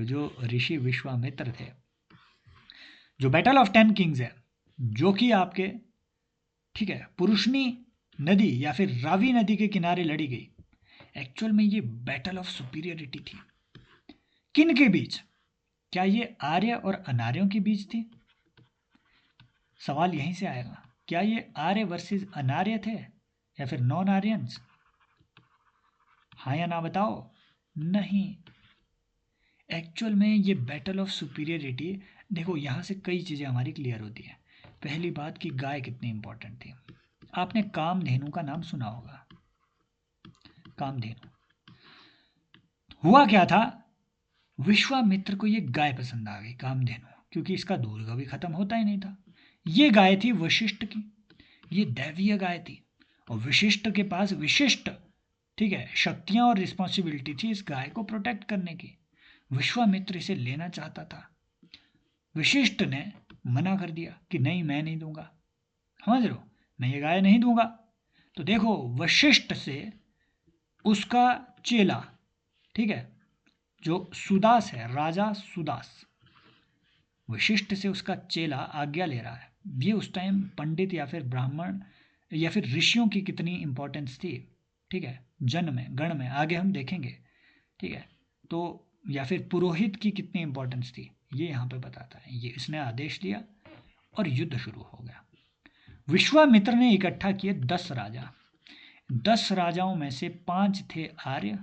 जो ऋषि विश्वामित्र थे, जो बैटल ऑफ 10 किंग्स है, जो कि आपके, ठीक है, पुरुषनी नदी या फिर रावी नदी के किनारे लड़ी गई। एक्चुअल में ये बैटल ऑफ सुपीरियरिटी थी। किन के बीच? क्या ये आर्य और अनार्यों के बीच थी? सवाल यहीं से आएगा। क्या ये आर्य वर्सेस अनार्य थे या फिर नॉन आर्यंस? हाँ या ना बताओ। नहीं, एक्चुअल में ये बैटल ऑफ सुपीरियरिटी, देखो यहाँ से कई चीज़ें हमारी क्लियर होती हैं। पहली बात कि गाय कितनी इंपॉर्टेंट थी। आपने कामधेनु का नाम सुना होगा। कामधेनु, हुआ क्या था, विश्वामित्र को ये गाय पसंद आ गई, कामधेनु, क्योंकि इसका दूध कभी खत्म होता ही नहीं था। ये गाय थी वशिष्ठ की, ये दैवीय गाय थी, और वशिष्ठ के पास विशिष्ट, ठीक है, शक्तियां और रिस्पॉन्सिबिलिटी थी इस गाय को प्रोटेक्ट करने की। विश्वामित्र इसे लेना चाहता था, वशिष्ठ ने मना कर दिया कि नहीं, मैं नहीं दूंगा, समझ रहे हो, मैं ये गाय नहीं दूंगा। तो देखो, वशिष्ठ से उसका चेला, ठीक है, जो सुदास है, राजा सुदास, वशिष्ठ से उसका चेला आज्ञा ले रहा है। ये उस टाइम पंडित या फिर ब्राह्मण या फिर ऋषियों की कितनी इंपॉर्टेंस थी, ठीक है, जन में, गण में, आगे हम देखेंगे, ठीक है। तो या फिर पुरोहित की कितनी इंपॉर्टेंस थी, ये यहाँ पे बताता है। ये इसने आदेश दिया और युद्ध शुरू हो गया। विश्वामित्र ने इकट्ठा किए 10 राजा। 10 राजाओं में से 5 थे आर्य,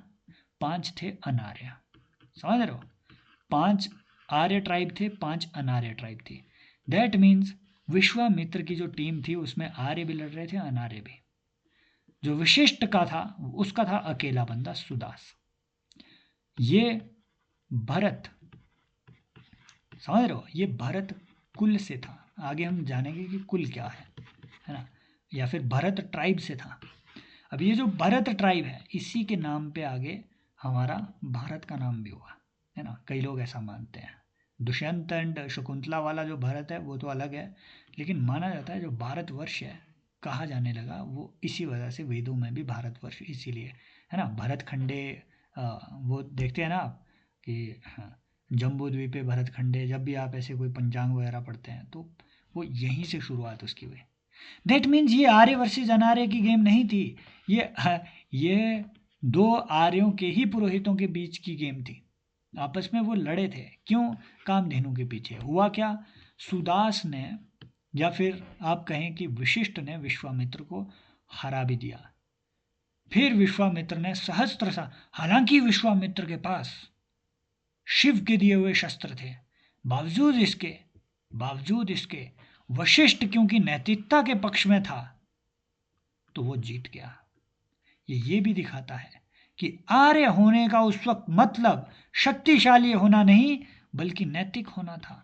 5 थे अनार्य, समझ रहे हो, 5 आर्य ट्राइब थे, 5 अनार्य ट्राइब थी। दैट मीन्स विश्वामित्र की जो टीम थी उसमें आर्य भी लड़ रहे थे, अनार्य भी। जो विशिष्ट का था उसका था अकेला बंदा सुदास। ये भरत, समझ रहे हो, ये भरत कुल से था। आगे हम जानेंगे कि कुल क्या है ना, या फिर भरत ट्राइब से था। अब ये जो भरत ट्राइब है, इसी के नाम पे आगे हमारा भारत का नाम भी हुआ, है ना, कई लोग ऐसा मानते हैं। दुष्यंत एंड शकुंतला वाला जो भारत है वो तो अलग है, लेकिन माना जाता है जो भारतवर्ष है कहा जाने लगा वो इसी वजह से, वेदों में भी भारतवर्ष इसीलिए, है ना, भरत खंडे, वो देखते हैं ना आप कि हाँ, जम्बू द्वीपे भरत खंडे, जब भी आप ऐसे कोई पंचांग वगैरह पढ़ते हैं तो वो यहीं से शुरुआत उसकी हुई। दैट मीन्स ये आर्य वर्सेस अनार्य की गेम नहीं थी, ये दो आर्यों के ही पुरोहितों के बीच की गेम थी। आपस में वो लड़े थे, क्यों? कामधेनु के पीछे। हुआ क्या, सुदास ने, या फिर आप कहें कि विशिष्ट ने विश्वामित्र को हरा भी दिया। फिर विश्वामित्र ने सहस्त्र सा, हालांकि विश्वामित्र के पास शिव के दिए हुए शस्त्र थे, बावजूद इसके वशिष्ठ क्योंकि नैतिकता के पक्ष में था तो वो जीत गया। ये भी दिखाता है कि आर्य होने का उस वक्त मतलब शक्तिशाली होना नहीं बल्कि नैतिक होना था।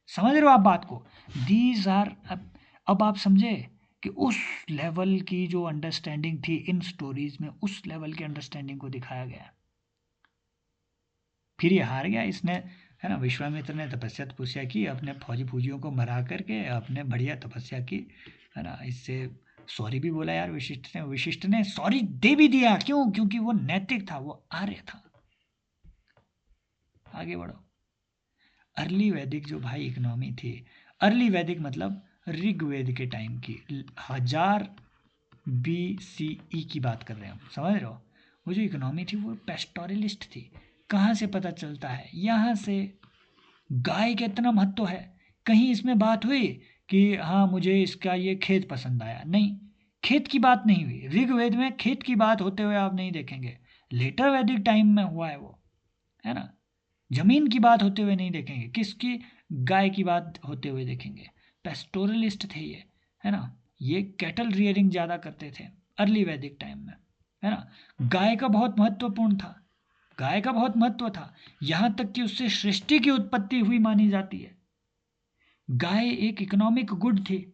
समझ रहे हो आप बात को? दीज आर, अब आप समझे कि उस लेवल की जो अंडरस्टैंडिंग थी इन स्टोरीज में, उस लेवल की अंडरस्टैंडिंग को दिखाया गया। फिर ये हार गया इसने, है ना, विश्वामित्र ने तपस्या की, अपने फौजी फूजियों को मरा करके अपने बढ़िया तपस्या की, है ना, इससे सॉरी भी बोला यार विशिष्ट ने सॉरी दे भी दिया। क्यों? क्योंकि वो नैतिक था, वो आर्य था। आगे बढ़ो। अर्ली वैदिक जो भाई इकोनॉमी थी, अर्ली वैदिक मतलब ऋग्वेद के टाइम की, 1000 BCE की बात कर रहे हैं हम, समझ रहे हो। वो जो इकोनॉमी थी वो पेस्टोरलिस्ट थी। कहाँ से पता चलता है? यहाँ से। गाय का इतना महत्व है, कहीं इसमें बात हुई कि हाँ मुझे इसका ये खेत पसंद आया? नहीं, खेत की बात नहीं हुई। ऋग्वेद में खेत की बात होते हुए आप नहीं देखेंगे, लेटर वैदिक टाइम में हुआ है वो, है ना। जमीन की बात होते हुए नहीं देखेंगे, किसकी? गाय की बात होते हुए देखेंगे। पेस्टोरलिस्ट थे ये, है ना, ये कैटल रियरिंग ज़्यादा करते थे अर्ली वैदिक टाइम में, है ना। गाय का बहुत महत्वपूर्ण था, गाय का बहुत महत्व था, यहाँ तक कि उससे सृष्टि की उत्पत्ति हुई मानी जाती है। गाय एक इकोनॉमिक गुड थी,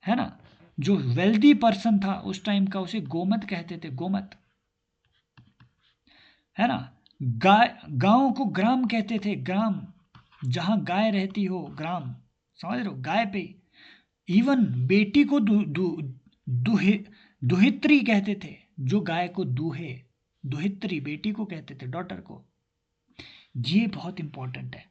है ना। जो वेल्दी पर्सन था उस टाइम का, उसे गोमत कहते थे, गोमत। है ना। गाय, गांव को ग्राम कहते थे, ग्राम, जहां गाय रहती हो ग्राम, समझ रहे हो, गाय पे। इवन बेटी को दुहित्री कहते थे, जो गाय को दूहे, दुहित्री बेटी को कहते थे, डॉटर को। ये बहुत इंपॉर्टेंट है।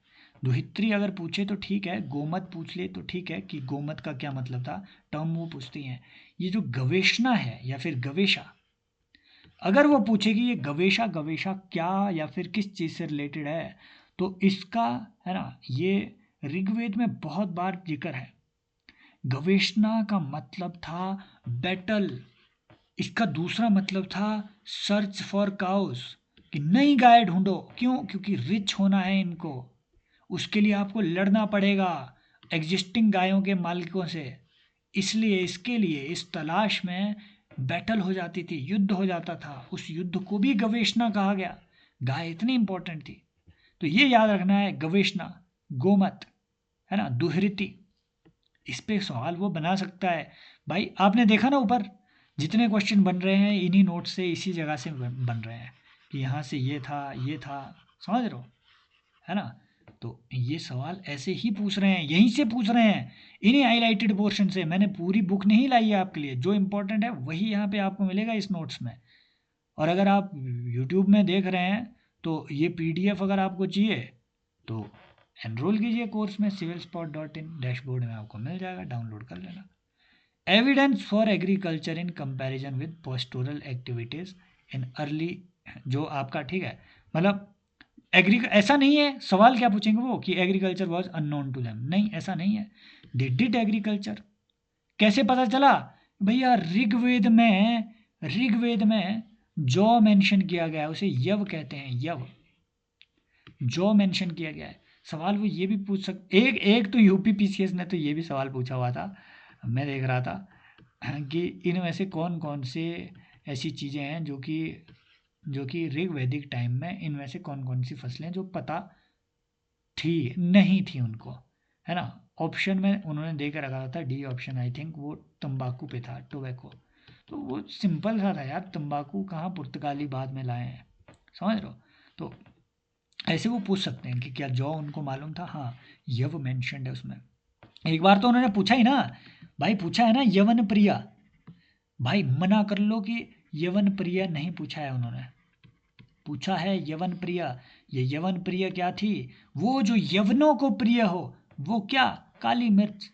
दुहित्री अगर पूछे तो ठीक है, गोमत पूछ ले तो ठीक है कि गोमत का क्या मतलब था, टर्म वो पूछती हैं। ये जो गवेषणा है या फिर गवेशा, अगर वो पूछे कि ये गवेशा, गवेशा क्या या फिर किस चीज़ से रिलेटेड है, तो इसका, है ना, ये ऋग्वेद में बहुत बार जिक्र है। गवेषणा का मतलब था बैटल, इसका दूसरा मतलब था सर्च फॉर काउस, कि नई गाय ढूंढो। क्यों? क्योंकि रिच होना है इनको, उसके लिए आपको लड़ना पड़ेगा एग्जिस्टिंग गायों के मालिकों से। इसलिए इसके लिए इस तलाश में बैटल हो जाती थी, युद्ध हो जाता था, उस युद्ध को भी गवेषणा कहा गया। गाय इतनी इंपॉर्टेंट थी। तो ये याद रखना है, गवेषणा, गोमत, है ना, दुहृति। इस पे सवाल वो बना सकता है। भाई आपने देखा ना ऊपर जितने क्वेश्चन बन रहे हैं, इन्हीं नोट से, इसी जगह से बन रहे हैं कि यहाँ से ये था, ये था, समझ रहे हो, है ना। तो ये सवाल ऐसे ही पूछ रहे हैं, यहीं से पूछ रहे हैं, इन्हीं हाईलाइटेड पोर्शन से। मैंने पूरी बुक नहीं लाई है आपके लिए, जो इंपॉर्टेंट है वही यहाँ पे आपको मिलेगा इस नोट्स में। और अगर आप यूट्यूब में देख रहे हैं तो ये पीडीएफ अगर आपको चाहिए तो एनरोल कीजिए कोर्स में, civilspot.in डैशबोर्ड में आपको मिल जाएगा, डाउनलोड कर लेना। Evidence for agriculture in comparison with pastoral activities in early, जो आपका, ठीक है, मतलब एग्री, ऐसा नहीं है सवाल क्या पूछेंगे वो कि agriculture was unknown to them, नहीं, ऐसा नहीं है। They did agriculture. कैसे पता चला? भैया ऋग्वेद में जौ मेंशन किया गया है, उसे यव कहते हैं, यव, जौ मेंशन किया गया है। सवाल वो ये भी पूछ एक एक तो यूपी पीसीएस ने तो ये भी सवाल पूछा हुआ था, मैं देख रहा था, कि इनमें से कौन कौन से ऐसी चीज़ें हैं जो कि ऋग्वैदिक टाइम में, इनमें से कौन कौन सी फसलें जो पता थी, नहीं थी उनको, है ना। ऑप्शन में उन्होंने दे के रखा था डी ऑप्शन, आई थिंक वो तंबाकू पे था, टोबैको। तो वो सिंपल सा था यार, तंबाकू कहाँ पुर्तगाली बाद में लाए हैं, समझ रहे हो। तो ऐसे वो पूछ सकते हैं कि क्या जौ उनको मालूम था, हाँ, यव मेंशन्ड है उसमें। एक बार तो उन्होंने पूछा ही ना भाई, पूछा है ना यवन प्रिया, भाई मना कर लो कि यवन प्रिया नहीं पूछा है उन्होंने, पूछा है यवन प्रिया। ये यवन प्रिय क्या थी? वो जो यवनों को प्रिय हो, वो क्या? काली मिर्च।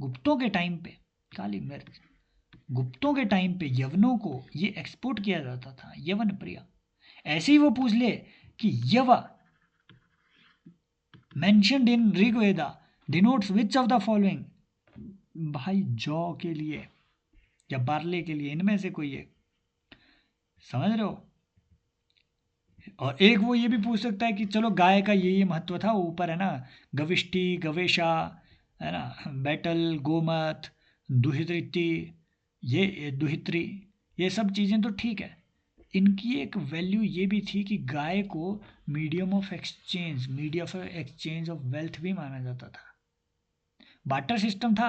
गुप्तों के टाइम पे काली मिर्च, गुप्तों के टाइम पे यवनों को ये एक्सपोर्ट किया जाता था, यवन प्रिया। ऐसे ही वो पूछ ले कि यवा mentioned in Rigveda denotes which of the following, भाई जौ के लिए या बार्ले के लिए, इनमें से कोई एक, समझ रहे हो। और एक वो ये भी पूछ सकता है कि चलो गाय का ये महत्व था, ऊपर है ना, गविष्टि, गवेशा, है ना, बैटल, गोमत, दुहितृति, ये दुहित्री, ये सब चीज़ें तो ठीक है। इनकी एक वैल्यू ये भी थी कि गाय को medium of exchange, medium of exchange of wealth भी माना जाता था, बार्टर सिस्टम था,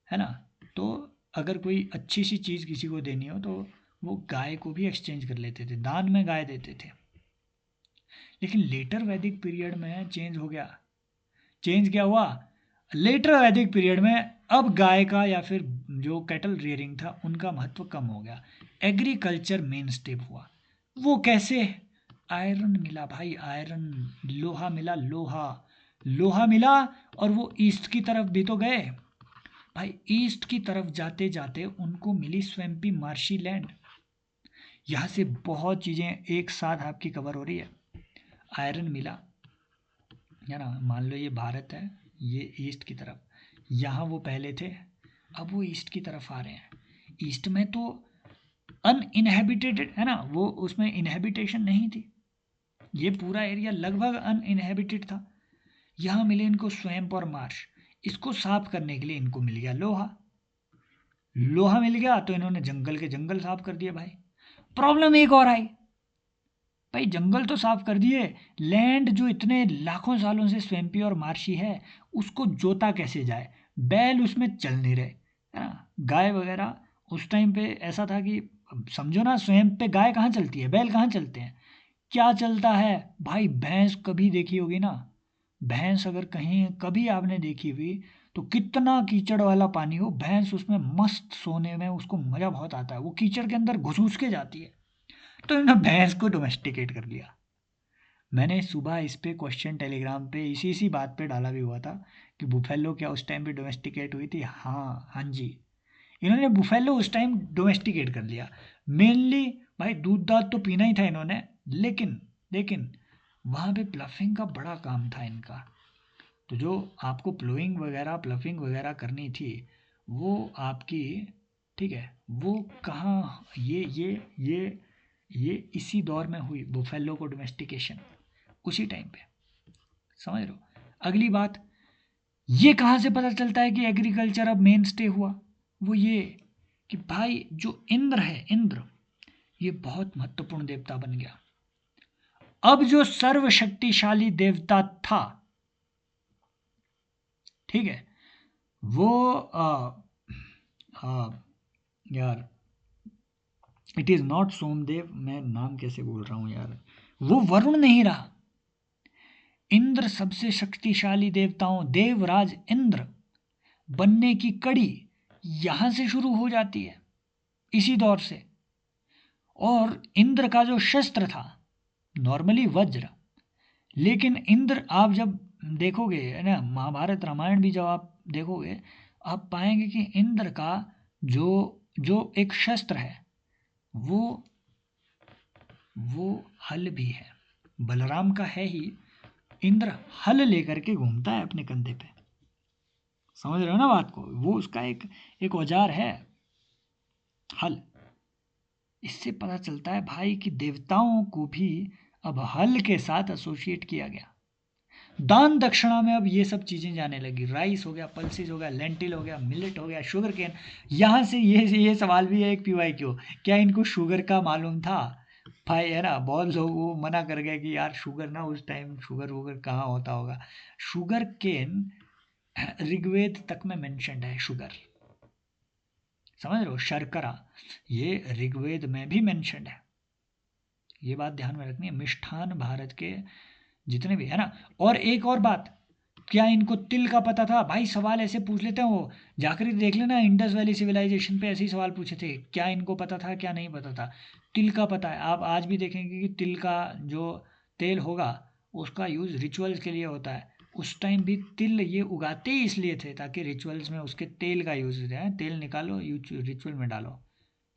है ना। तो अगर कोई अच्छी सी चीज़ किसी को देनी हो तो वो गाय को भी एक्सचेंज कर लेते थे, दान में गाय देते थे। लेकिन लेटर वैदिक पीरियड में चेंज हो गया। चेंज क्या हुआ? लेटर वैदिक पीरियड में अब गाय का या फिर जो कैटल रियरिंग था उनका महत्व कम हो गया, एग्रीकल्चर मेन स्टेप हुआ। वो कैसे? आयरन मिला भाई, आयरन, लोहा मिला, लोहा, लोहा मिला, और वो ईस्ट की तरफ भी तो गए भाई। ईस्ट की तरफ जाते जाते उनको मिली स्वैम्पी मार्शी लैंड। यहाँ से बहुत चीज़ें एक साथ आपकी कवर हो रही है। आयरन मिला, है ना, मान लो ये भारत है, ये ईस्ट की तरफ, यहाँ वो पहले थे, अब वो ईस्ट की तरफ आ रहे हैं। ईस्ट में तो अनइनहेबिटेड है ना, वो उसमें इनहेबिटेशन नहीं थी, ये पूरा एरिया लगभग अनइनहेबिटेड था। यहाँ मिले इनको स्वैम्प और मार्श, इसको साफ करने के लिए इनको मिल गया लोहा, लोहा मिल गया तो इन्होंने जंगल के जंगल साफ कर दिए भाई। प्रॉब्लम एक और आई भाई, जंगल तो साफ कर दिए, लैंड जो इतने लाखों सालों से स्वैम्पी और मार्शी है, उसको जोता कैसे जाए? बैल उसमें चल नहीं रहे, है ना, गाय वगैरह। उस टाइम पे ऐसा था कि अब समझो ना, स्वयं पे गाय कहाँ चलती है, बैल कहाँ चलते हैं, क्या चलता है भाई, भैंस कभी देखी होगी ना, भैंस अगर कहीं कभी आपने देखी हुई तो कितना कीचड़ वाला पानी हो, भैंस उसमें मस्त सोने में उसको मजा बहुत आता है, वो कीचड़ के अंदर घुस के जाती है। तो इन्होंने भैंस को डोमेस्टिकेट कर लिया। मैंने सुबह इस पे क्वेश्चन टेलीग्राम पे इसी बात पे डाला भी हुआ था कि बुफेलो क्या उस टाइम पे डोमेस्टिकेट हुई थी। हाँ हाँ जी, इन्होंने बुफेलो उस टाइम डोमेस्टिकेट कर लिया। मेनली भाई दूध दाद तो पीना ही था इन्होंने, लेकिन लेकिन वहाँ पे प्लफिंग का बड़ा काम था इनका। तो जो आपको प्लोइंग वगैरह प्लफिंग वगैरह करनी थी वो आपकी, ठीक है, वो कहाँ, ये इसी दौर में हुई बुफेलो को डोमेस्टिकेशन, उसी टाइम पे। समझ रहे हो। अगली बात, ये कहाँ से पता चलता है कि एग्रीकल्चर अब मेन स्टे हुआ, वो ये कि भाई जो इंद्र है, इंद्र ये बहुत महत्वपूर्ण देवता बन गया। अब जो सर्वशक्तिशाली देवता था, ठीक है, वो यार इट इज नॉट सोमदेव, मैं नाम कैसे बोल रहा हूं यार, वो वरुण नहीं रहा। इंद्र सबसे शक्तिशाली देवताओं, देवराज इंद्र बनने की कड़ी यहां से शुरू हो जाती है, इसी दौर से। और इंद्र का जो शस्त्र था नॉर्मली वज्र, लेकिन इंद्र आप जब देखोगे है ना, महाभारत रामायण भी जब आप देखोगे, आप पाएंगे कि इंद्र का जो जो एक शस्त्र है वो वो हल भी है, बलराम का है ही। इंद्र हल लेकर के घूमता है अपने कंधे पे, समझ रहे हो ना बात को, वो उसका एक एक औजार है, हल। इससे पता चलता है भाई कि देवताओं को भी अब हल के साथ एसोसिएट किया गया। दान दक्षिणा में अब ये सब चीज़ें जाने लगी, राइस हो गया, पल्सिस हो गया, लेंटिल हो गया, मिलेट हो गया, शुगर केन। यहाँ से ये सवाल भी है एक पीवाई क्यों, क्या इनको शुगर का मालूम था भाई, है ना। बहुत लोग वो मना कर गए कि यार शुगर ना, उस टाइम शुगर वुगर कहाँ होता होगा। शुगर केन ऋग्वेद तक में मेंशन्ड है, शुगर, समझ रहे हो, शर्करा ये ऋग्वेद में भी मेंशन्ड है। ये बात ध्यान में रखनी है, मिष्ठान भारत के जितने भी है ना। और एक और बात, क्या इनको तिल का पता था भाई, सवाल ऐसे पूछ लेते हैं वो, जाकर देख लेना इंडस वैली सिविलाइजेशन पे ऐसे ही सवाल पूछे थे, क्या इनको पता था क्या नहीं पता था। तिल का पता है, आप आज भी देखेंगे कि तिल का जो तेल होगा उसका यूज़ रिचुअल्स के लिए होता है। उस टाइम भी तिल ये उगाते ही इसलिए थे ताकि रिचुअल्स में उसके तेल का यूज़ हो जाए, तेल निकालो रिचुअल में डालो,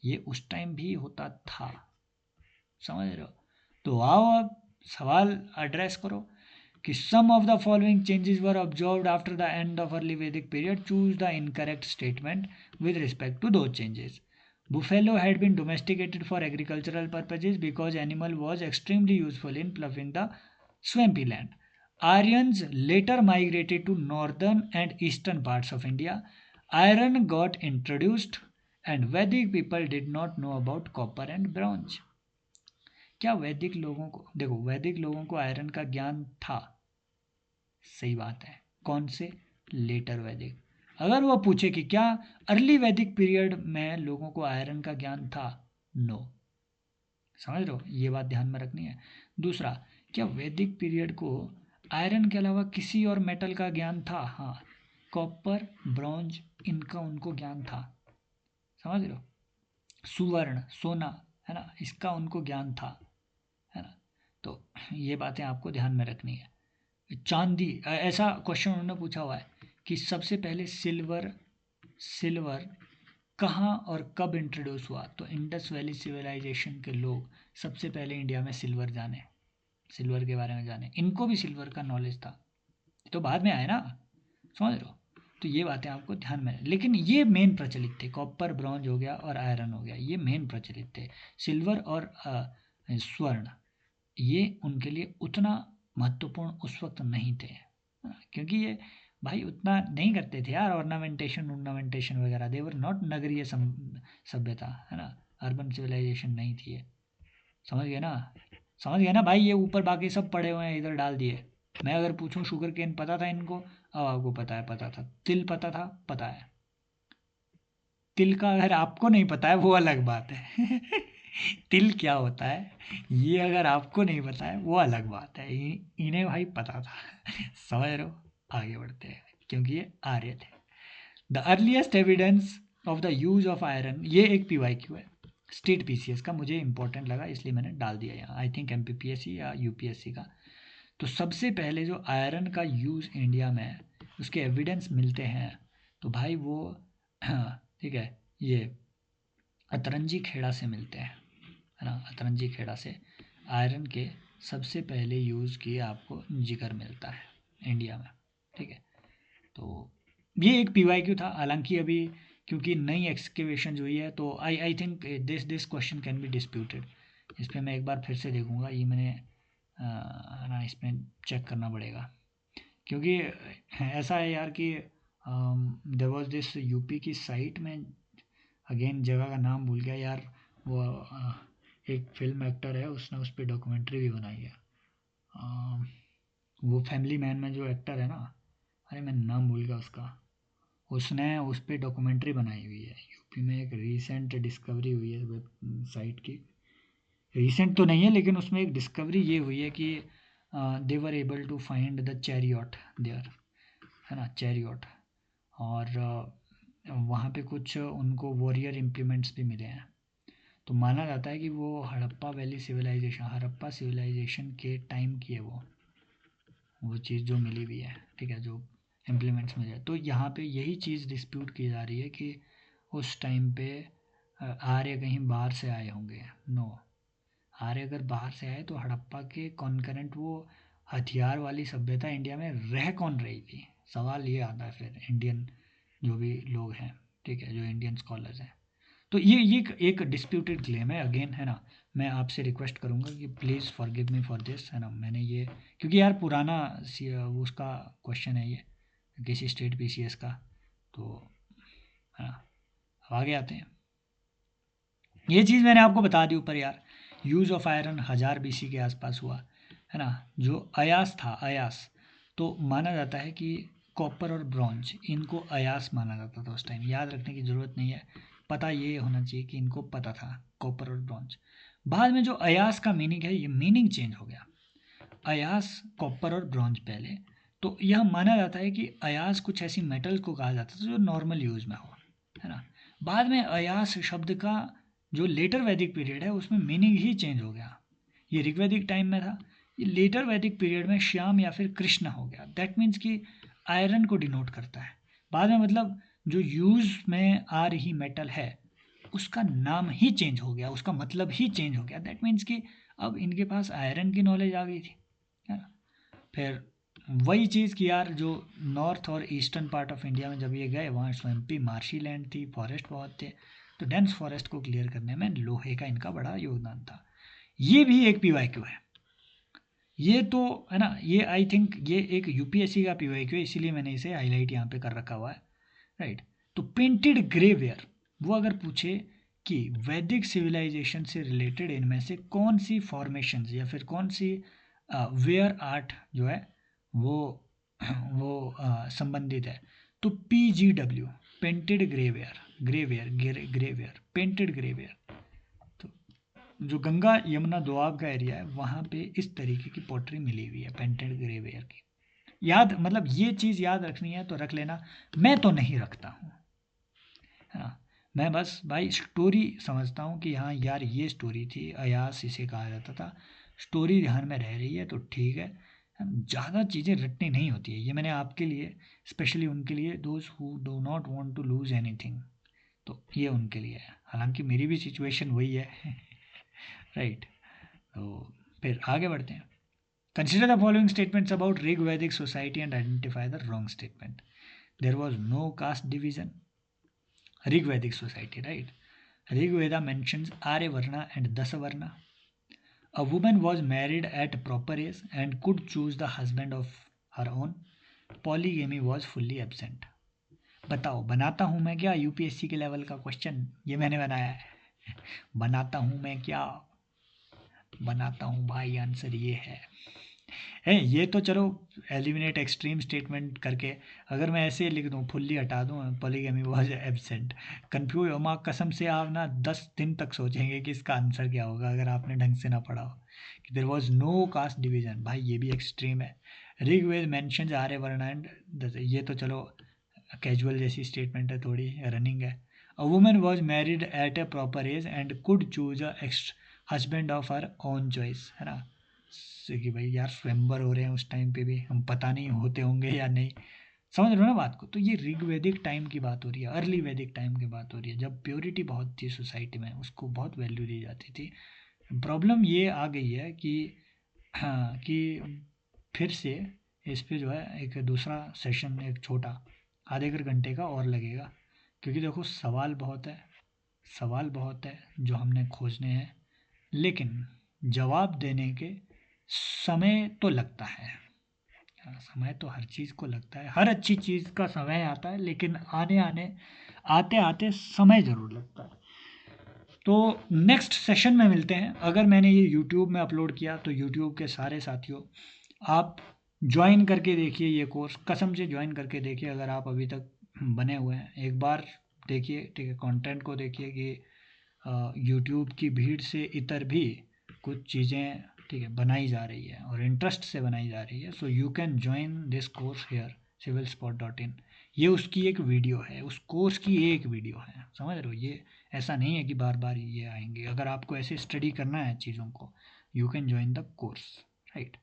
ये उस टाइम भी होता था, समझ रहे हो। तो आओ अब सवाल एड्रेस करो कि some of the following changes were observed after the end of early Vedic period. Choose the incorrect statement with respect to those changes. Buffalo had been domesticated for agricultural purposes because animal was extremely useful in ploughing the swampy land. Aryans later migrated to northern and eastern parts of India. Iron got introduced and Vedic people did not know about copper and bronze. क्या वैदिक लोगों को, देखो वैदिक लोगों को iron का ज्ञान था, सही बात है, कौन से, लेटर वैदिक। अगर वो पूछे कि क्या अर्ली वैदिक पीरियड में लोगों को आयरन का ज्ञान था, नो। समझ रहे हो, ये बात ध्यान में रखनी है। दूसरा, क्या वैदिक पीरियड को आयरन के अलावा किसी और मेटल का ज्ञान था, हाँ, कॉपर ब्रॉन्ज इनका उनको ज्ञान था, समझ रहे हो, सुवर्ण सोना, है ना, इसका उनको ज्ञान था, है ना। तो ये बातें आपको ध्यान में रखनी है। चांदी, ऐसा क्वेश्चन उन्होंने पूछा हुआ है कि सबसे पहले सिल्वर सिल्वर कहाँ और कब इंट्रोड्यूस हुआ, तो इंडस वैली सिविलाइजेशन के लोग सबसे पहले इंडिया में सिल्वर जाने, सिल्वर के बारे में जाने, इनको भी सिल्वर का नॉलेज था, तो बाद में आए ना, समझ रहे हो। तो ये बातें आपको ध्यान में, लेकिन ये मेन प्रचलित थे, कॉपर ब्रॉन्ज हो गया और आयरन हो गया, ये मेन प्रचलित थे। सिल्वर और स्वर्ण ये उनके लिए उतना महत्वपूर्ण उस वक्त नहीं थे, क्योंकि ये भाई उतना नहीं करते थे यार, ऑर्नामेंटेशन ऑर्नामेंटेशन वगैरह, देवर नॉट नगरीय सभ्यता, है ना, अर्बन सिविलाइजेशन नहीं थी ये, समझ गए ना, समझ गए ना भाई। ये ऊपर बाकी सब पड़े हुए हैं इधर डाल दिए। मैं अगर पूछूं शुगर केन पता था इनको, अब आपको पता है, पता था, तिल पता था, पता है, तिल का अगर आपको नहीं पता है वो अलग बात है। तिल क्या होता है ये अगर आपको नहीं पता है वो अलग बात है, इन्हें भाई पता था। समझ रहे हो? आगे बढ़ते हैं क्योंकि ये आर्य थे। The earliest evidence of the use of iron, ये एक पीवाईक्यू है स्टेट पीसीएस का, मुझे इंपॉर्टेंट लगा इसलिए मैंने डाल दिया यहाँ, आई थिंक एमपीपीएससी या यूपीएससी का। तो सबसे पहले जो आयरन का यूज़ इंडिया में है उसके एविडेंस मिलते हैं तो भाई वो ठीक है ये अतरंजी खेड़ा से मिलते हैं, है ना। अतरंजी खेड़ा से आयरन के सबसे पहले यूज़ किए आपको जिक्र मिलता है इंडिया में, ठीक है। तो ये एक पीवाईक्यू था, हालांकि अभी क्योंकि नई एक्सकेवेशन जो हुई है तो I think this question can be disputed. इस पर मैं एक बार फिर से देखूंगा, ये मैंने ना इसमें चेक करना पड़ेगा क्योंकि ऐसा है यार कि देयर वाज दिस यूपी की साइट में, अगेन जगह का नाम भूल गया यार, वो एक फिल्म एक्टर है उसने उस पर डॉक्यूमेंट्री भी बनाई है, अ, वो फैमिली मैन में जो एक्टर है ना, अरे मैं नाम भूल गया उसका, उसने उस पर डॉक्यूमेंट्री बनाई हुई है। यूपी में एक रीसेंट डिस्कवरी हुई है वेब साइट की, रीसेंट तो नहीं है लेकिन उसमें एक डिस्कवरी ये हुई है कि they were able to find the chariot there, है ना, चैरियट। और वहाँ पे कुछ उनको वॉरियर इम्प्लीमेंट्स भी मिले हैं। तो माना जाता है कि वो Harappa valley civilization, Harappa civilization के टाइम की है वो चीज़ जो मिली हुई है, ठीक है, जो इम्प्लीमेंट्स मिले। तो यहाँ पे यही चीज़ डिस्प्यूट की जा रही है कि उस टाइम पे आर्य कहीं बाहर से आए होंगे। नो, आर्य अगर बाहर से आए तो हड़प्पा के कॉन्करेंट वो हथियार वाली सभ्यता इंडिया में रह कौन रही थी, सवाल ये आता है फिर इंडियन जो भी लोग हैं, ठीक है, जो इंडियन स्कॉलर्स हैं। तो ये एक डिस्प्यूटेड क्लेम है अगेन, है ना। मैं आपसे रिक्वेस्ट करूंगा कि please forgive me for this, है ना। मैंने ये क्योंकि यार पुराना उसका क्वेश्चन है ये किसी स्टेट पीसीएस का, तो है ना। अब आगे आते हैं, ये चीज़ मैंने आपको बता दी ऊपर यार, यूज़ ऑफ आयरन 1000 BC के आसपास हुआ, है ना। जो अयास था, अयास, तो माना जाता है कि कॉपर और ब्रॉन्ज, इनको अयास माना जाता था उस टाइम, याद रखने की ज़रूरत नहीं है, पता ये होना चाहिए कि इनको पता था कॉपर और ब्रॉन्ज। बाद में जो अयास का मीनिंग है ये मीनिंग चेंज हो गया, अयास कॉपर और ब्रॉन्ज पहले, तो यह माना जाता है कि अयास कुछ ऐसी मेटल्स को कहा जाता था जो नॉर्मल यूज़ में हो, है ना। बाद में अयास शब्द का जो लेटर वैदिक पीरियड है उसमें मीनिंग ही चेंज हो गया, ये ऋग्वैदिक टाइम में था, ये लेटर वैदिक पीरियड में श्याम या फिर कृष्ण हो गया, दैट मीन्स कि आयरन को डिनोट करता है। बाद में मतलब जो यूज़ में आ रही मेटल है उसका नाम ही चेंज हो गया, उसका मतलब ही चेंज हो गया, दैट मीन्स कि अब इनके पास आयरन की नॉलेज आ गई थी, है ना। फिर वही चीज़ कि यार जो नॉर्थ और ईस्टर्न पार्ट ऑफ इंडिया में जब ये गए वहाँ स्वैम्पी मार्शी लैंड थी, फॉरेस्ट बहुत थे, तो डेंस फॉरेस्ट को क्लियर करने में लोहे का इनका बड़ा योगदान था। ये भी एक पीवाईक्यू है, ये तो, है ना। ये आई थिंक ये एक यूपीएससी का पीवाईक्यू है इसीलिए मैंने इसे हाईलाइट यहाँ पे कर रखा हुआ है, राइट। तो पेंटेड ग्रेवेयर, वो अगर पूछे कि वैदिक सिविलाइजेशन से रिलेटेड इनमें से कौन सी फॉर्मेशंस या फिर कौन सी वेयर आर्ट जो है वो संबंधित है, तो PGW, painted grey ware, grey ware painted grey ware. तो जो गंगा यमुना दोआब का एरिया है वहाँ पे इस तरीके की पॉटरी मिली हुई है पेंटेड ग्रेवेयर की। याद मतलब ये चीज़ याद रखनी है तो रख लेना, मैं तो नहीं रखता हूँ, है ना। मैं बस भाई स्टोरी समझता हूँ कि हाँ यार ये स्टोरी थी, अयास इसे कहा जाता था, स्टोरी ध्यान में रह रही है तो ठीक है। ज़्यादा चीज़ें रटनी नहीं होती है, ये मैंने आपके लिए, स्पेशली उनके लिए, those who do not want to lose anything, तो ये उनके लिए है, हालांकि मेरी भी सिचुएशन वही है। राइट। तो फिर आगे बढ़ते हैं। Consider the following statements about Rig Vedic society and identify the wrong statement. There was no caste division, Rig Vedic society, right. Rig Veda mentions Aryavarna and Dasavarna. A woman was married at proper age and could choose the husband of her own. Polygamy was fully absent. बताओ बनाता हूँ मैं क्या UPSC के level का question, ये मैंने बनाया है। बनाता हूँ मैं क्या, बनाता हूँ भाई, आंसर ये है। है ये तो चलो एलिमिनेट एक्सट्रीम स्टेटमेंट करके, अगर मैं ऐसे लिख दूँ फुल्ली हटा दूँ पॉलीगैमी वाज एब्सेंट, कंफ्यूज माँ कसम से आप ना 10 दिन तक सोचेंगे कि इसका आंसर क्या होगा अगर आपने ढंग से ना पढ़ा हो कि there was no caste division. भाई ये भी एक्सट्रीम है। ऋग्वेद मेंशंस आर्यवर्ण एंड, ये तो चलो कैजुअल जैसी स्टेटमेंट है, थोड़ी रनिंग है। A woman was married at a proper age and could choose a husband of her own choice, है ना। कि भाई यार स्वयंवर हो रहे हैं उस टाइम पे भी, हम पता नहीं होते होंगे या नहीं, समझ रहे हो ना बात को। तो ये ऋग्वैदिक टाइम की बात हो रही है, अर्ली वैदिक टाइम की बात हो रही है, जब प्योरिटी बहुत थी सोसाइटी में, उसको बहुत वैल्यू दी जाती थी। प्रॉब्लम ये आ गई है कि हाँ कि फिर से इस पे जो है एक दूसरा सेशन, एक छोटा आधे घंटे का और लगेगा, क्योंकि देखो सवाल बहुत है, सवाल बहुत है जो हमने खोजने हैं, लेकिन जवाब देने के समय तो लगता है। समय तो हर चीज़ को लगता है, हर अच्छी चीज़ का समय आता है, लेकिन आते आते समय ज़रूर लगता है। तो नेक्स्ट सेशन में मिलते हैं। अगर मैंने ये यूट्यूब में अपलोड किया तो यूट्यूब के सारे साथियों आप ज्वाइन करके देखिए ये कोर्स, कसम से ज्वाइन करके देखिए अगर आप अभी तक बने हुए हैं। एक बार देखिए, ठीक है, कंटेंट को देखिए कि यूट्यूब की भीड़ से इतर भी कुछ चीज़ें, ठीक है, बनाई जा रही है और इंटरेस्ट से बनाई जा रही है। So you can join this course here civilspot.in। ये उसकी एक वीडियो है, उस कोर्स की एक वीडियो है, समझ रहे हो। ये ऐसा नहीं है कि बार बार ये आएंगे। अगर आपको ऐसे स्टडी करना है चीज़ों को, you can join the course, right.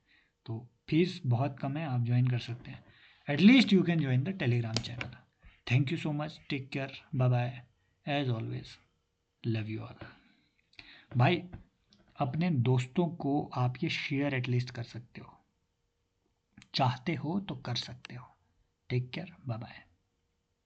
तो फीस बहुत कम है, आप ज्वाइन कर सकते हैं। At least you can join the Telegram channel. Thank you so much, take care, bye bye, as always, love you all. भाई अपने दोस्तों को आप ये शेयर एटलीस्ट कर सकते हो, चाहते हो तो कर सकते हो। Take care, bye bye.